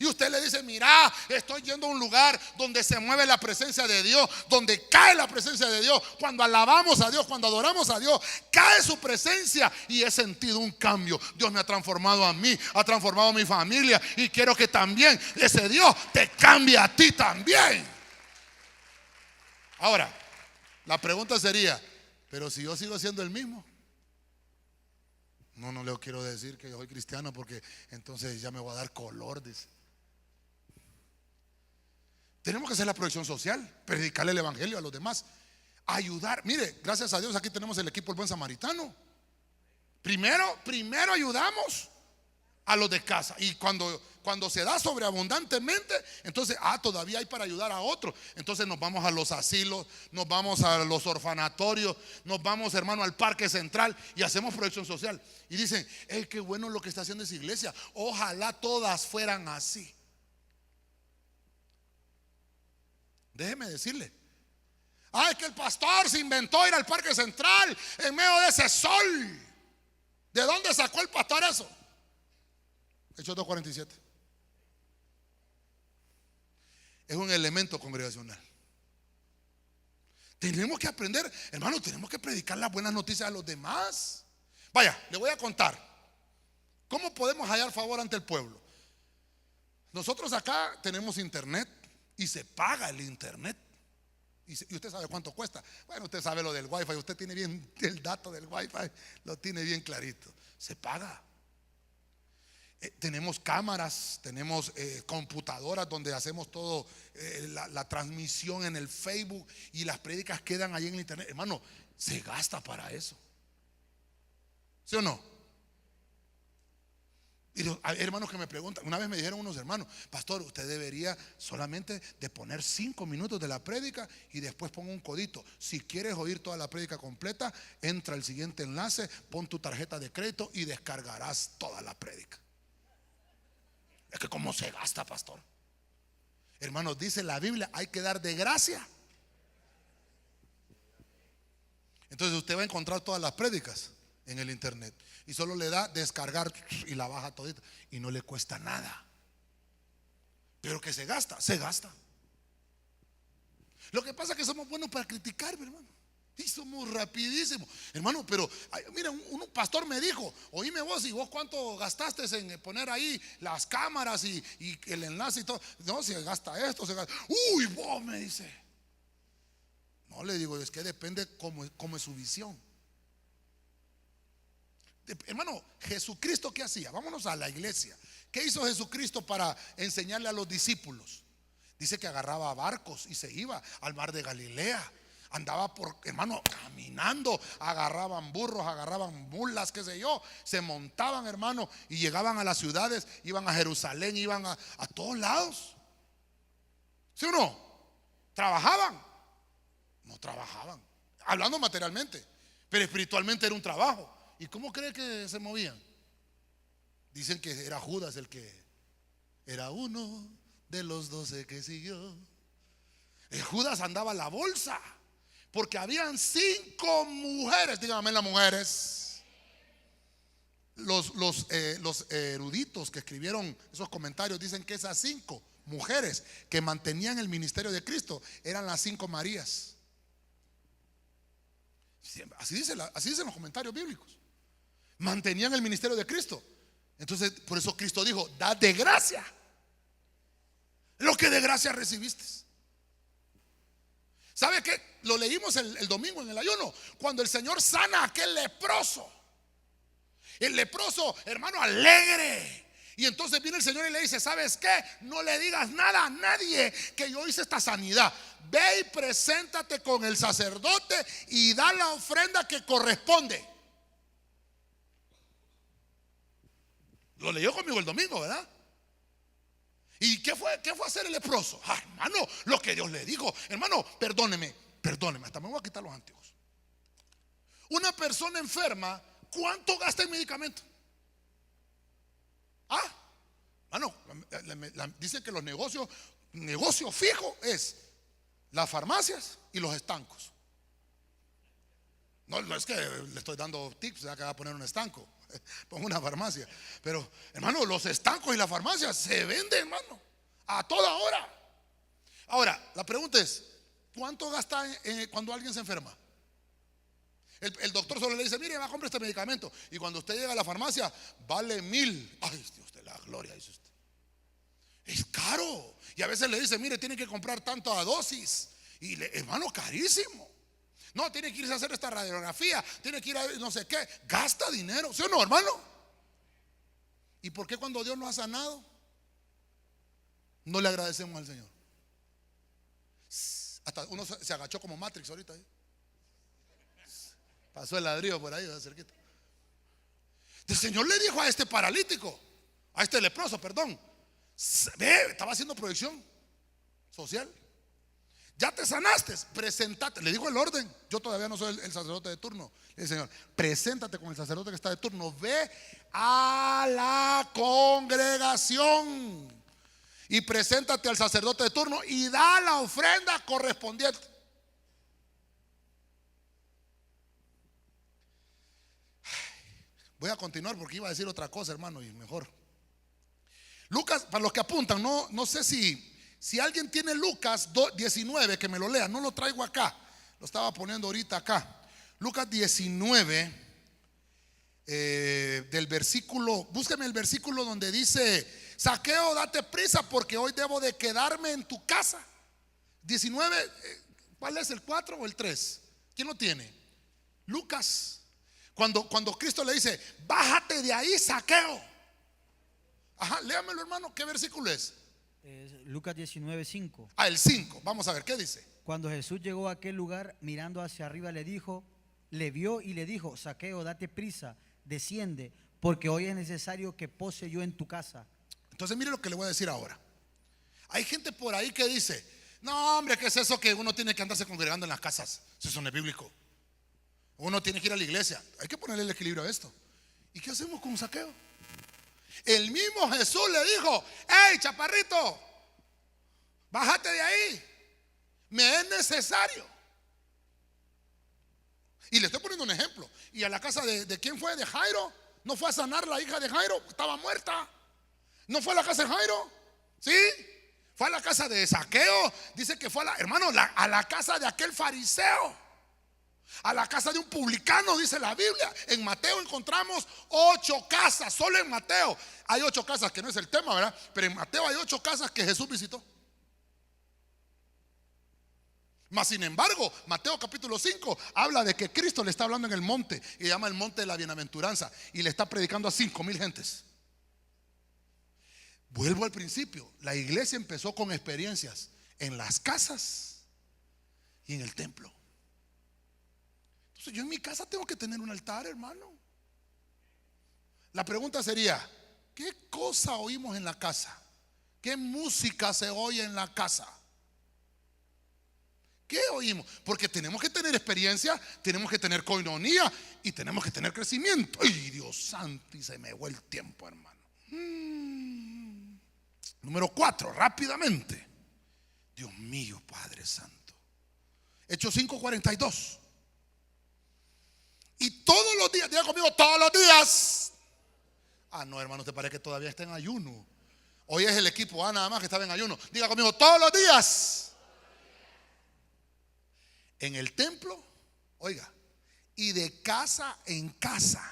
Y usted le dice, mira, estoy yendo a un lugar donde se mueve la presencia de Dios, donde cae la presencia de Dios. Cuando alabamos a Dios, cuando adoramos a Dios, cae su presencia y he sentido un cambio. Dios me ha transformado a mí, ha transformado a mi familia y quiero que también ese Dios te cambie a ti también. Ahora, la pregunta sería, pero si yo sigo siendo el mismo. No le quiero decir que yo soy cristiano porque entonces ya me voy a dar color, dice. Tenemos que hacer la proyección social, predicarle el evangelio a los demás, ayudar. Mire, gracias a Dios aquí tenemos el equipo El Buen Samaritano. Primero ayudamos a los de casa. Y cuando se da sobreabundantemente, entonces todavía hay para ayudar a otros. Entonces nos vamos a los asilos, nos vamos a los orfanatorios, nos vamos, hermano, al parque central y hacemos proyección social. Y dicen, qué bueno lo que está haciendo esa iglesia. Ojalá todas fueran así. Déjeme decirle, es que el pastor se inventó ir al parque central en medio de ese sol. ¿De dónde sacó el pastor eso? Hechos 2:47. Es un elemento congregacional. Tenemos que aprender, hermano, tenemos que predicar las buenas noticias a los demás. Vaya, le voy a contar cómo podemos hallar favor ante el pueblo. Nosotros acá tenemos internet y se paga el internet. Y usted sabe cuánto cuesta. Bueno, usted sabe lo del wifi, usted tiene bien el dato del wifi, lo tiene bien clarito. Se paga. Tenemos cámaras, tenemos computadoras donde hacemos todo, la transmisión en el Facebook y las prédicas quedan ahí en el internet. Hermano, se gasta para eso. ¿Sí o no? Y hay hermanos que me preguntan, una vez me dijeron unos hermanos, pastor, usted debería solamente de poner 5 minutos de la prédica y después ponga un codito. Si quieres oír toda la prédica completa, entra al siguiente enlace, pon tu tarjeta de crédito y descargarás toda la prédica. Es que cómo se gasta, pastor. Hermanos, dice la Biblia, hay que dar de gracia. Entonces usted va a encontrar todas las prédicas en el internet y solo le da descargar y la baja todita y no le cuesta nada. Pero que se gasta, se gasta. Lo que pasa es que somos buenos para criticar, hermano, y somos rapidísimos, hermano. Pero mira, un pastor me dijo, oíme vos, y vos cuánto gastaste en poner ahí las cámaras y el enlace y todo. No, se gasta esto, se gasta. Uy, vos, me dice. No, le digo, es que depende cómo es su visión. Hermano, Jesucristo, ¿qué hacía? Vámonos a la iglesia. ¿Qué hizo Jesucristo para enseñarle a los discípulos? Dice que agarraba barcos y se iba al mar de Galilea. Andaba hermano, caminando. Agarraban burros, agarraban mulas, qué sé yo. Se montaban, hermano, y llegaban a las ciudades. Iban a Jerusalén, iban a todos lados. ¿Sí o no? ¿Trabajaban? No trabajaban, hablando materialmente, pero espiritualmente era un trabajo. ¿Y cómo cree que se movían? Dicen que era Judas el que era uno de los 12 que siguió. Judas andaba a la bolsa, porque habían 5 mujeres. Díganme las mujeres. Los eruditos que escribieron esos comentarios dicen que esas 5 mujeres que mantenían el ministerio de Cristo eran las 5 Marías. Así dicen los comentarios bíblicos. Mantenían el ministerio de Cristo. Entonces, por eso Cristo dijo: dad de gracia lo que de gracia recibiste. ¿Sabe qué? Lo leímos el domingo en el ayuno, cuando el Señor sana a aquel leproso. El leproso, hermano, alegre. Y entonces viene el Señor y le dice: ¿sabes qué? No le digas nada a nadie que yo hice esta sanidad. Ve y preséntate con el sacerdote y da la ofrenda que corresponde. Lo leyó conmigo el domingo, ¿verdad? ¿Y qué fue a hacer el leproso? Hermano, lo que Dios le dijo. Hermano, perdóneme, hasta me voy a quitar los antiguos. Una persona enferma, ¿cuánto gasta en medicamento? Bueno, dicen que los negocio fijo es las farmacias y los estancos. No es que le estoy dando tips, ya que va a poner un estanco, pongo una farmacia. Pero, hermano, los estancos y las farmacias se venden, hermano, a toda hora. Ahora, la pregunta es: ¿cuánto gasta cuando alguien se enferma? El doctor solo le dice: mire, va a comprar este medicamento. Y cuando usted llega a la farmacia, vale 1,000. Ay, Dios de la gloria, dice usted. Es caro. Y a veces le dice: mire, tiene que comprar tanto a dosis. Y hermano, carísimo. No, tiene que irse a hacer esta radiografía, tiene que ir a no sé qué. Gasta dinero, ¿sí o no, hermano? ¿Y por qué cuando Dios nos ha sanado no le agradecemos al Señor? Hasta uno se agachó como Matrix ahorita, ¿eh? Pasó el ladrillo por ahí, cerquita. El Señor le dijo a este paralítico, a este leproso, perdón, estaba haciendo proyección social. Ya te sanaste, presentate. Le dijo el orden. Yo todavía no soy el sacerdote de turno. Le dice: Señor, preséntate con el sacerdote que está de turno. Ve a la congregación y preséntate al sacerdote de turno y da la ofrenda correspondiente. Voy a continuar porque iba a decir otra cosa, hermano, y mejor. Lucas, para los que apuntan, no sé si alguien tiene Lucas 19, que me lo lea. No lo traigo acá, lo estaba poniendo ahorita acá. Lucas 19, del versículo, búsqueme el versículo donde dice: Zaqueo, date prisa porque hoy debo de quedarme en tu casa. 19, ¿cuál es, el 4 o el 3? ¿Quién lo tiene? Lucas. Cuando Cristo le dice: bájate de ahí, Zaqueo. Ajá, léamelo, hermano. ¿Qué versículo es? Lucas 19:5. El 5. Vamos a ver, ¿qué dice? Cuando Jesús llegó a aquel lugar, mirando hacia arriba, le vio y le dijo: Zaqueo, date prisa, desciende, porque hoy es necesario que pose yo en tu casa. Entonces mire lo que le voy a decir ahora. Hay gente por ahí que dice: no, hombre, ¿qué es eso que uno tiene que andarse congregando en las casas? Eso no es bíblico. Uno tiene que ir a la iglesia. Hay que ponerle el equilibrio a esto. ¿Y qué hacemos con Zaqueo? El mismo Jesús le dijo: hey, chaparrito, bájate de ahí, me es necesario. Y le estoy poniendo un ejemplo. Y a la casa de ¿quién fue? De Jairo. ¿No fue a sanar la hija de Jairo? Estaba muerta. ¿No fue a la casa de Jairo? ¿Sí? Fue a la casa de Zaqueo. Dice que fue a la casa de aquel fariseo, a la casa de un publicano, dice la Biblia. En Mateo encontramos 8 casas. Solo en Mateo hay 8 casas, que no es el tema, ¿verdad? Pero en Mateo hay 8 casas que Jesús visitó. Mas sin embargo, Mateo capítulo 5 habla de que Cristo le está hablando en el monte, y llama el monte de la bienaventuranza, y le está predicando a 5,000 gentes. Vuelvo al principio. La iglesia empezó con experiencias en las casas y en el templo. Entonces yo en mi casa tengo que tener un altar, hermano. La pregunta sería: ¿qué cosa oímos en la casa? ¿Qué música se oye en la casa? ¿Qué oímos? Porque tenemos que tener experiencia, tenemos que tener koinonía y tenemos que tener crecimiento. ¡Ay, Dios santo! Y se me fue el tiempo, hermano. Número 4, rápidamente. Dios mío, Padre Santo. Hechos 5:42. Y todos los días, diga conmigo, todos los días. Ah, no, hermano, ¿te parece que todavía está en ayuno? Hoy es el equipo A nada más que estaba en ayuno. Diga conmigo, todos los días. En el templo, oiga, y de casa en casa,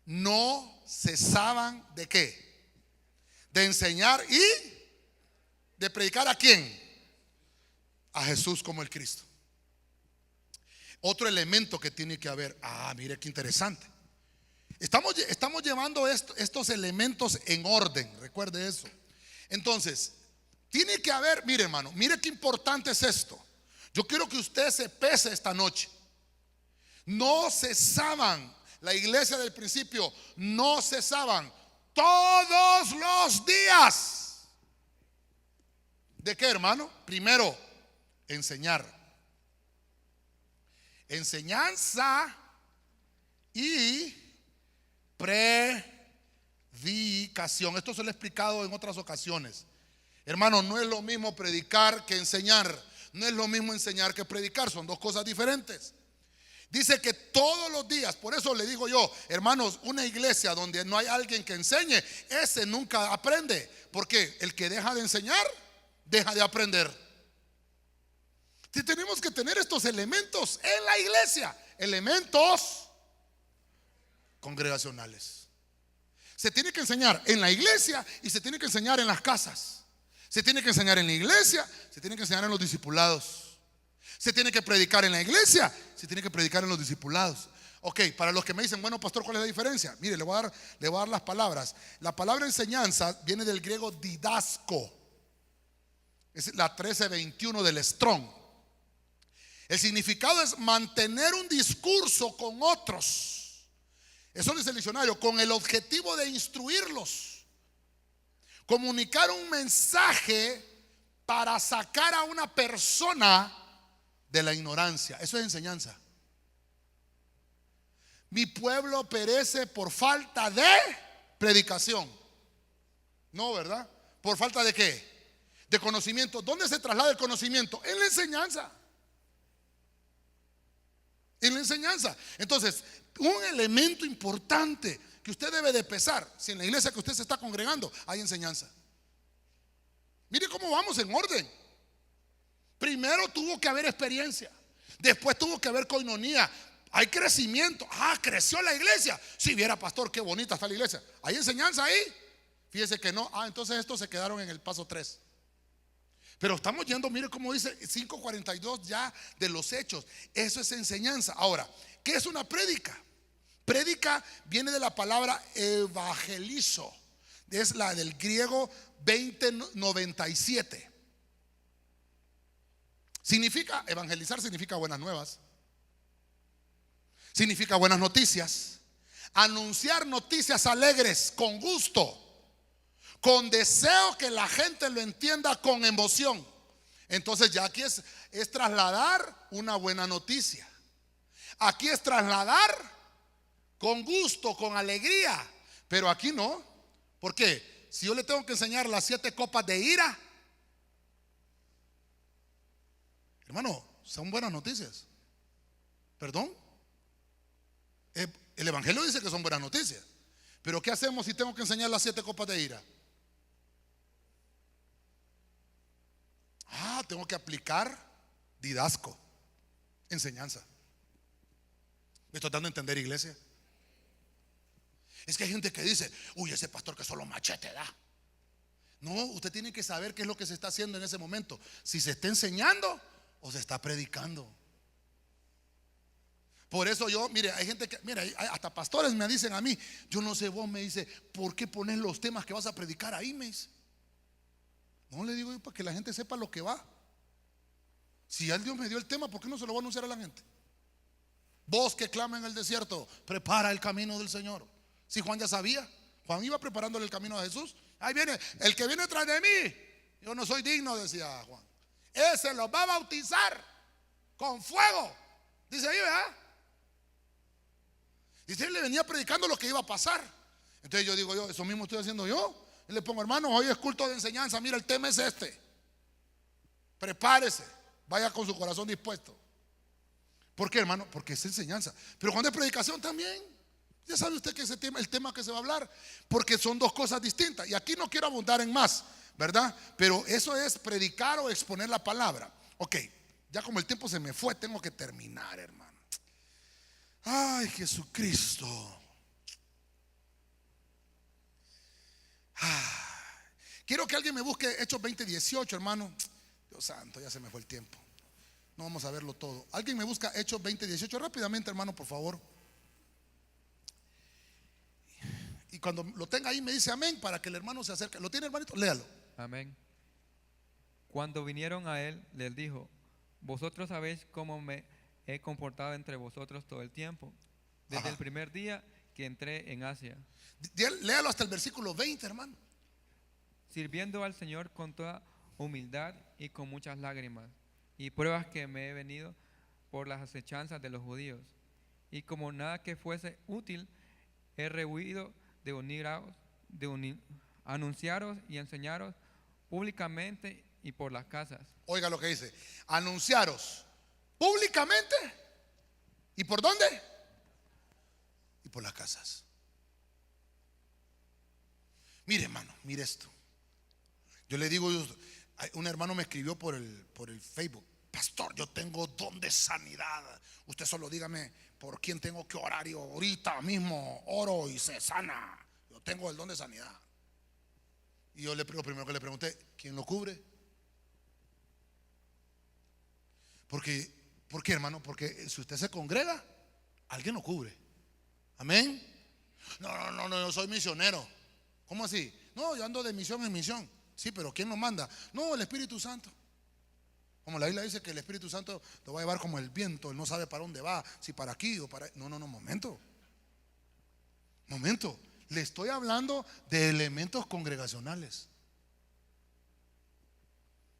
no cesaban de qué, de enseñar y de predicar. ¿A quién? A Jesús como el Cristo. Otro elemento que tiene que haber. Ah, mire qué interesante. Estamos llevando estos elementos en orden. Recuerde eso. Entonces, tiene que haber, mire hermano, mire qué importante es esto. Yo quiero que usted se pese esta noche. No cesaban, la iglesia del principio no cesaban todos los días. ¿De qué, hermano? Primero, enseñar. Enseñanza y predicación. Esto se lo he explicado en otras ocasiones. Hermano, no es lo mismo predicar que enseñar. No es lo mismo enseñar que predicar, son dos cosas diferentes. Dice que todos los días, por eso le digo yo, hermanos, una iglesia donde no hay alguien que enseñe, ese nunca aprende. Porque el que deja de enseñar, deja de aprender. Si tenemos que tener estos elementos en la iglesia, elementos congregacionales. Se tiene que enseñar en la iglesia y se tiene que enseñar en las casas. Se tiene que enseñar en la iglesia, se tiene que enseñar en los discipulados. Se tiene que predicar en la iglesia, se tiene que predicar en los discipulados. Ok, para los que me dicen, bueno, pastor, ¿cuál es la diferencia? Mire, le voy a dar las palabras. La palabra enseñanza viene del griego didasco. Es la 1321 del Strong. El significado es mantener un discurso con otros. Eso dice el diccionario, con el objetivo de instruirlos. Comunicar un mensaje para sacar a una persona de la ignorancia. Eso es enseñanza. Mi pueblo perece por falta de predicación. No, ¿verdad? ¿Por falta de qué? De conocimiento. ¿Dónde se traslada el conocimiento? En la enseñanza. En la enseñanza. Entonces, un elemento importante que usted debe de pesar, si en la iglesia que usted se está congregando hay enseñanza. Mire cómo vamos en orden. Primero tuvo que haber experiencia, después tuvo que haber koinonía. Hay crecimiento. Ah, creció la iglesia. Si viera, pastor, qué bonita está la iglesia. ¿Hay enseñanza ahí? Fíjese que no. Ah, entonces estos se quedaron en el paso 3. Pero estamos yendo, mire cómo dice 5:42 ya de los hechos. Eso es enseñanza. Ahora, ¿qué es una prédica? Prédica viene de la palabra evangelizo. Es la del griego 2097. Significa, evangelizar significa buenas nuevas. Significa buenas noticias. anunciar noticias alegres, con gusto, con deseo que la gente lo entienda con emoción. Entonces ya aquí es trasladar una buena noticia. Aquí es trasladar con gusto, con alegría. Pero aquí no. ¿Por qué? Si yo le tengo que enseñar las 7 copas de ira, hermano, son buenas noticias. ¿Perdón? El Evangelio dice que son buenas noticias. Pero ¿qué hacemos si tengo que enseñar las 7 copas de ira? Tengo que aplicar didasco, enseñanza. ¿Me estoy dando a entender, iglesia? Es que hay gente que dice: uy, ese pastor que solo machete da. No, usted tiene que saber qué es lo que se está haciendo en ese momento. Si se está enseñando o se está predicando. Por eso yo, mire, hay gente que, mire, hasta pastores me dicen a mí: yo no sé, vos, me dice, ¿por qué pones los temas que vas a predicar ahí? Me dice. No, le digo yo, para que la gente sepa lo que va. Si ya el Dios me dio el tema, ¿por qué no se lo voy a anunciar a la gente? Vos que clama en el desierto, prepara el camino del Señor. Si Juan ya sabía, Juan iba preparándole el camino a Jesús. Ahí viene, el que viene tras de mí, yo no soy digno, decía Juan. Ese los va a bautizar con fuego. Dice ahí, ¿verdad? Dice, él le venía predicando lo que iba a pasar. Entonces yo digo, eso mismo estoy haciendo yo. Y le pongo: hermano, hoy es culto de enseñanza. Mira, el tema es este. Prepárese, vaya con su corazón dispuesto. ¿Por qué, hermano? Porque es enseñanza. Pero cuando es predicación también, ya sabe usted que ese tema, el tema que se va a hablar, porque son dos cosas distintas. Y aquí no quiero abundar en más, ¿verdad? Pero eso es predicar o exponer la palabra. Ok, ya como el tiempo se me fue, tengo que terminar, hermano. Ay, Jesucristo. Quiero que alguien me busque Hechos 20:18, hermano. Dios santo, ya se me fue el tiempo. No vamos a verlo todo. Alguien me busca Hechos 20:18 rápidamente, hermano, por favor. Y cuando lo tenga ahí me dice amén, para que el hermano se acerque. ¿Lo tiene, hermanito? Léalo. Amén. Cuando vinieron a él, les dijo: vosotros sabéis cómo me he comportado entre vosotros todo el tiempo, desde el primer día que entré en Asia, Léalo hasta el versículo 20, hermano. sirviendo al Señor con toda humildad y con muchas lágrimas y pruebas que me he venido por las acechanzas de los judíos. Y como nada que fuese útil, he rehuido de anunciaros y enseñaros públicamente y por las casas. Oiga lo que dice: anunciaros públicamente. ¿Y por dónde? Y por las casas. Mire, hermano, mire esto. Yo le digo, un hermano me escribió por el Facebook: pastor, yo tengo don de sanidad. Usted solo dígame por quién tengo que orar y ahorita mismo oro y se sana. Yo tengo el don de sanidad. Y yo lo primero que le pregunté: ¿quién lo cubre? ¿Por qué, hermano? Porque si usted se congrega, alguien lo cubre. Amén. No, yo soy misionero. ¿Cómo así? No, yo ando de misión en misión. Sí, pero ¿quién nos manda? No, el Espíritu Santo. Como la Biblia dice que el Espíritu Santo lo va a llevar como el viento. Él no sabe para dónde va, si para aquí o para... No, momento. Le estoy hablando de elementos congregacionales.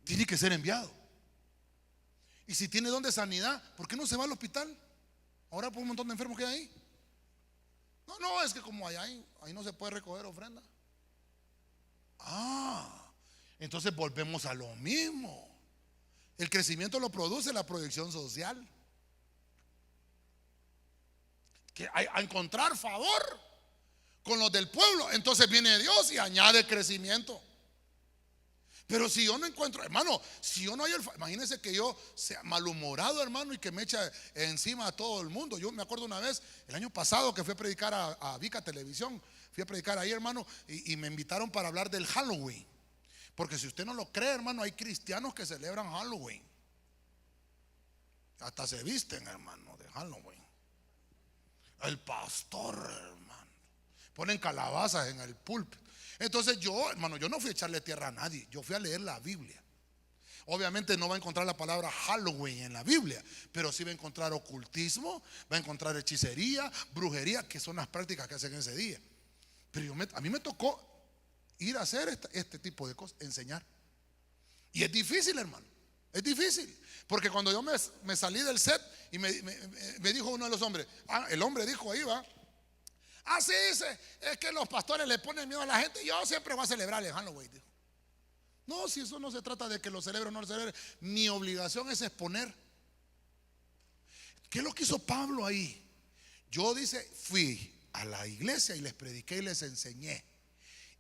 Tiene que ser enviado. Y si tiene don de sanidad, ¿por qué no se va al hospital? Ahora por un montón de enfermos que hay ahí. No, es que como ahí no se puede recoger ofrenda. Entonces volvemos a lo mismo. El crecimiento lo produce la proyección social. Que a encontrar favor con los del pueblo, entonces viene Dios y añade crecimiento. Pero si yo no encuentro, hermano, si yo no hay imagínense que yo sea malhumorado, hermano, y que me echa encima a todo el mundo. Yo me acuerdo una vez, el año pasado, que fui a predicar a Vica Televisión. Fui a predicar ahí, hermano, y me invitaron para hablar del Halloween. Porque si usted no lo cree, hermano, hay cristianos que celebran Halloween. Hasta se visten, hermano, de Halloween. El pastor, hermano, ponen calabazas en el púlpito. Entonces yo, hermano, yo no fui a echarle tierra a nadie. Yo fui a leer la Biblia. Obviamente no va a encontrar la palabra Halloween en la Biblia, pero sí va a encontrar ocultismo, va a encontrar hechicería, brujería, que son las prácticas que hacen ese día. Pero a mí me tocó ir a hacer este tipo de cosas, enseñar. Y es difícil, hermano, es difícil. Porque cuando yo me salí del set y me dijo uno de los hombres, el hombre dijo ahí, va, sí, es que los pastores le ponen miedo a la gente. Yo siempre voy a celebrar el Halloween, dijo. No, si eso no se trata de que lo celebre o no lo celebre, mi obligación es exponer. ¿Qué es lo que hizo Pablo ahí? Yo, dice, fui a la iglesia y les prediqué y les enseñé.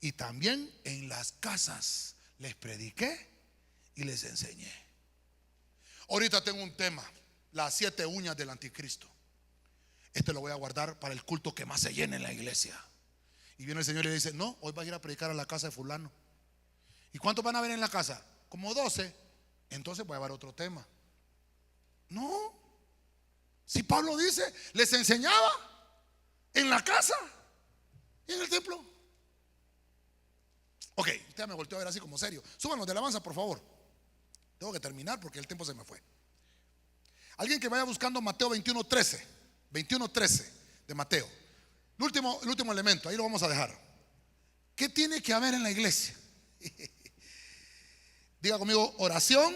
Y también en las casas les prediqué y les enseñé. Ahorita tengo un tema, las 7 uñas del anticristo. Este lo voy a guardar para el culto que más se llene en la iglesia. Y viene el Señor y le dice, no, hoy vas a ir a predicar a la casa de fulano. ¿Y cuántos van a ver en la casa? Como 12. Entonces voy a llevar otro tema. No. Si Pablo dice, les enseñaba en la casa y en el templo. Ok, usted me volteó a ver así como serio. Súbanos de alabanza, por favor. Tengo que terminar porque el tiempo se me fue. Alguien que vaya buscando Mateo 21:13. 21:13 de Mateo. El último elemento, ahí lo vamos a dejar. ¿Qué tiene que haber en la iglesia? Diga conmigo, oración.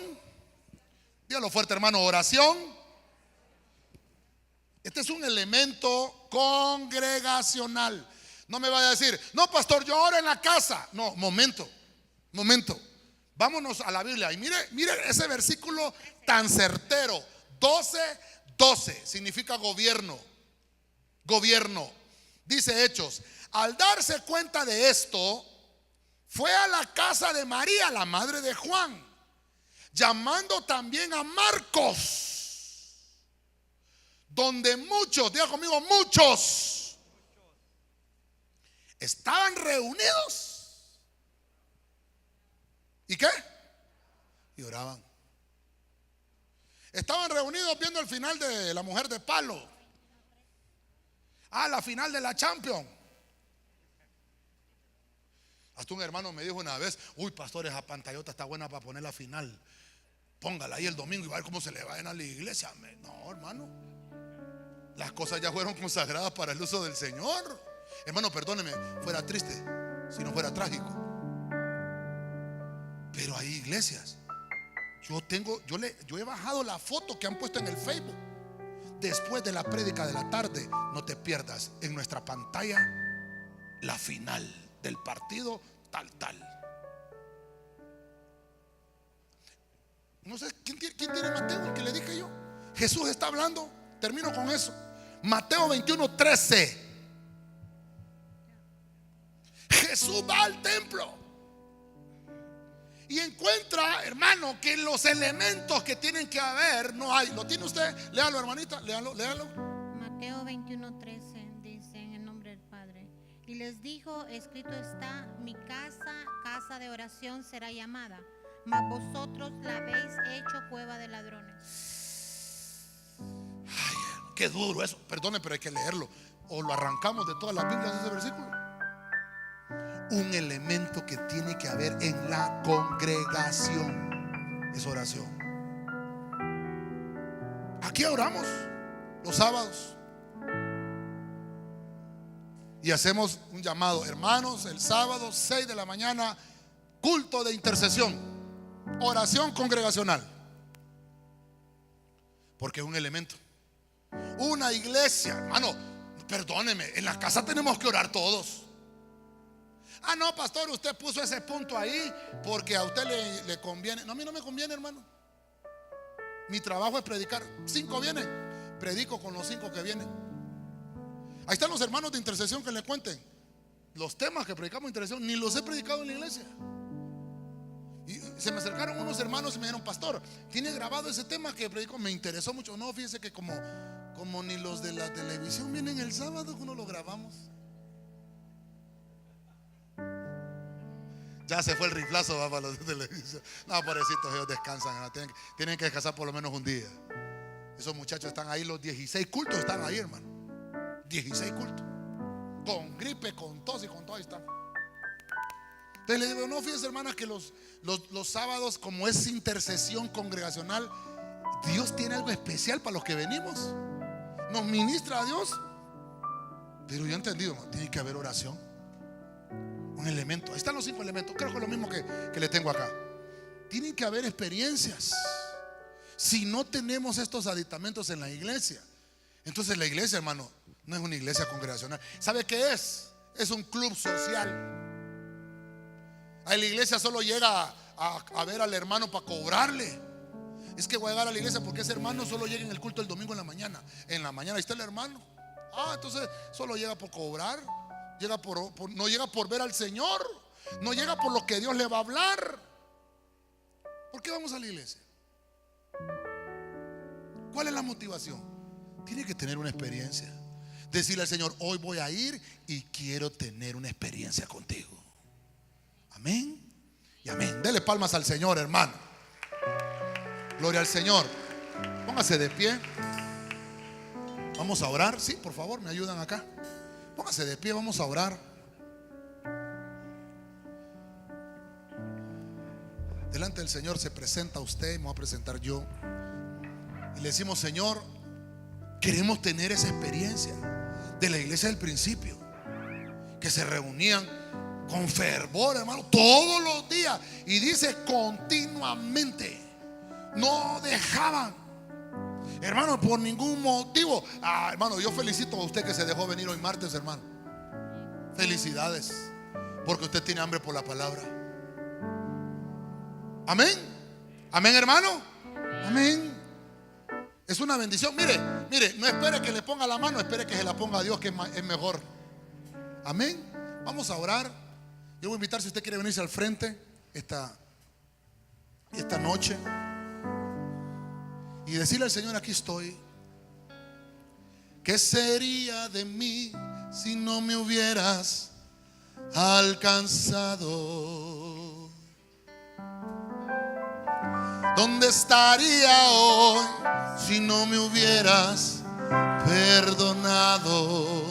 Dígalo fuerte, hermano, oración. Este es un elemento congregacional. No me vaya a decir, no, pastor, yo oro en la casa. No, momento. Vámonos a la Biblia y mire ese versículo tan certero. 12:12 significa gobierno. Gobierno. Dice Hechos, al darse cuenta de esto, fue a la casa de María, la madre de Juan, llamando también a Marcos, donde muchos, diga conmigo, muchos estaban reunidos. ¿Y qué? Y oraban. Estaban reunidos viendo el final de La Mujer de Palo. La final de la Champions. Hasta un hermano me dijo una vez, uy, pastor, esa pantallota está buena para poner la final. Póngala ahí el domingo y va a ver cómo se le va a llenar la iglesia. No, hermano, las cosas ya fueron consagradas para el uso del Señor. Hermano, perdóneme, fuera triste si no fuera trágico. Pero hay iglesias. Yo he bajado la foto que han puesto en el Facebook. Después de la prédica de la tarde, no te pierdas en nuestra pantalla la final del partido tal. No sé, ¿quién tiene Mateo? El que le dije yo. Jesús está hablando. Termino con eso. Mateo 21:13. Jesús va al templo y encuentra, hermano, que los elementos que tienen que haber no hay. ¿Lo tiene usted? Léalo, hermanita, léalo. Mateo 21:13 dice, en el nombre del Padre. Y les dijo, escrito está, mi casa de oración será llamada, mas vosotros la habéis hecho cueva de ladrones. Ay, qué duro eso. Perdone, pero hay que leerlo. O lo arrancamos de todas las Biblias de ese versículo. Un elemento que tiene que haber en la congregación es oración. Aquí oramos los sábados y hacemos un llamado, hermanos, el sábado 6 de la mañana, culto de intercesión, oración congregacional, porque es un elemento. Una iglesia, hermano, perdóneme, en la casa tenemos que orar todos. No, pastor, usted puso ese punto ahí porque a usted le conviene. No, a mí no me conviene, hermano. Mi trabajo es predicar. 5 vienen, predico con los 5 que vienen. Ahí están los hermanos de intercesión que le cuenten. Los temas que predicamos en intercesión ni los he predicado en la iglesia. Y se me acercaron unos hermanos y me dijeron, pastor, ¿tiene grabado ese tema que predico? Me interesó mucho. No, fíjese que como ni los de la televisión vienen el sábado, uno lo grabamos. Ya se fue el riflazo, va, para los de televisión. No, pobrecitos, ellos descansan. Tienen que descansar por lo menos un día. Esos muchachos están ahí, los 16 cultos están ahí, hermano. 16 cultos. Con gripe, con tos y con todo, ahí están. Entonces le digo, no, fíjese hermana que los sábados, como es intercesión congregacional, Dios tiene algo especial para los que venimos. Nos ministra a Dios. Pero yo he entendido, tiene que haber oración. Un elemento. Ahí están los 5 elementos. Creo que es lo mismo que le tengo acá. Tienen que haber experiencias. Si no tenemos estos aditamentos en la iglesia, entonces la iglesia, hermano, no es una iglesia congregacional. ¿Sabe qué es? Es un club social. A la iglesia solo llega a ver al hermano para cobrarle. Es que voy a llegar a la iglesia porque ese hermano solo llega en el culto el domingo en la mañana. En la mañana ahí está el hermano. Entonces solo llega por cobrar. No llega por ver al Señor. No llega por lo que Dios le va a hablar. ¿Por qué vamos a la iglesia? ¿Cuál es la motivación? Tiene que tener una experiencia. Decirle al Señor, hoy voy a ir y quiero tener una experiencia contigo. Amén y amén. Dele palmas al Señor, hermano. Gloria al Señor. Póngase de pie. Vamos a orar. Sí, por favor, me ayudan acá. Póngase de pie, vamos a orar. Delante del Señor se presenta usted, me voy a presentar yo. Y le decimos, Señor, queremos tener esa experiencia de la iglesia del principio, que se reunían con fervor, hermano, todos los días. Y dice continuamente. No dejaban, hermano, por ningún motivo. Hermano, yo felicito a usted que se dejó venir hoy martes, hermano. Felicidades, porque usted tiene hambre por la palabra. Amén. Amén, hermano. Amén. Es una bendición. Mire, no espere que le ponga la mano, espere que se la ponga a Dios, que es mejor. Amén. Vamos a orar. Yo voy a invitar, si usted quiere venirse al frente esta noche y decirle al Señor, aquí estoy. ¿Qué sería de mí si no me hubieras alcanzado? ¿Dónde estaría hoy si no me hubieras perdonado?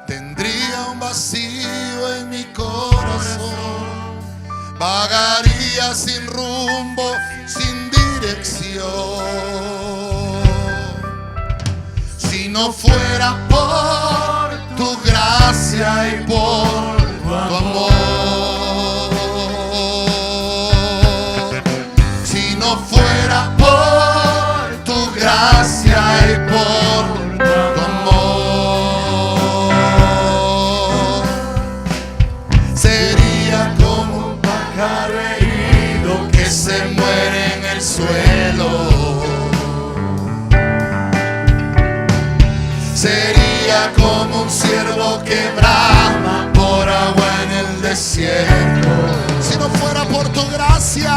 Tendría un vacío en mi corazón, vagaría sin rumbo, sin dirección. Si no fuera por tu gracia y por tu amor, si no fuera por tu gracia y por tu amor, sería como un pájaro herido que se muere en el suelo. Sería como un ciervo que brama por agua en el desierto. Si no fuera por tu gracia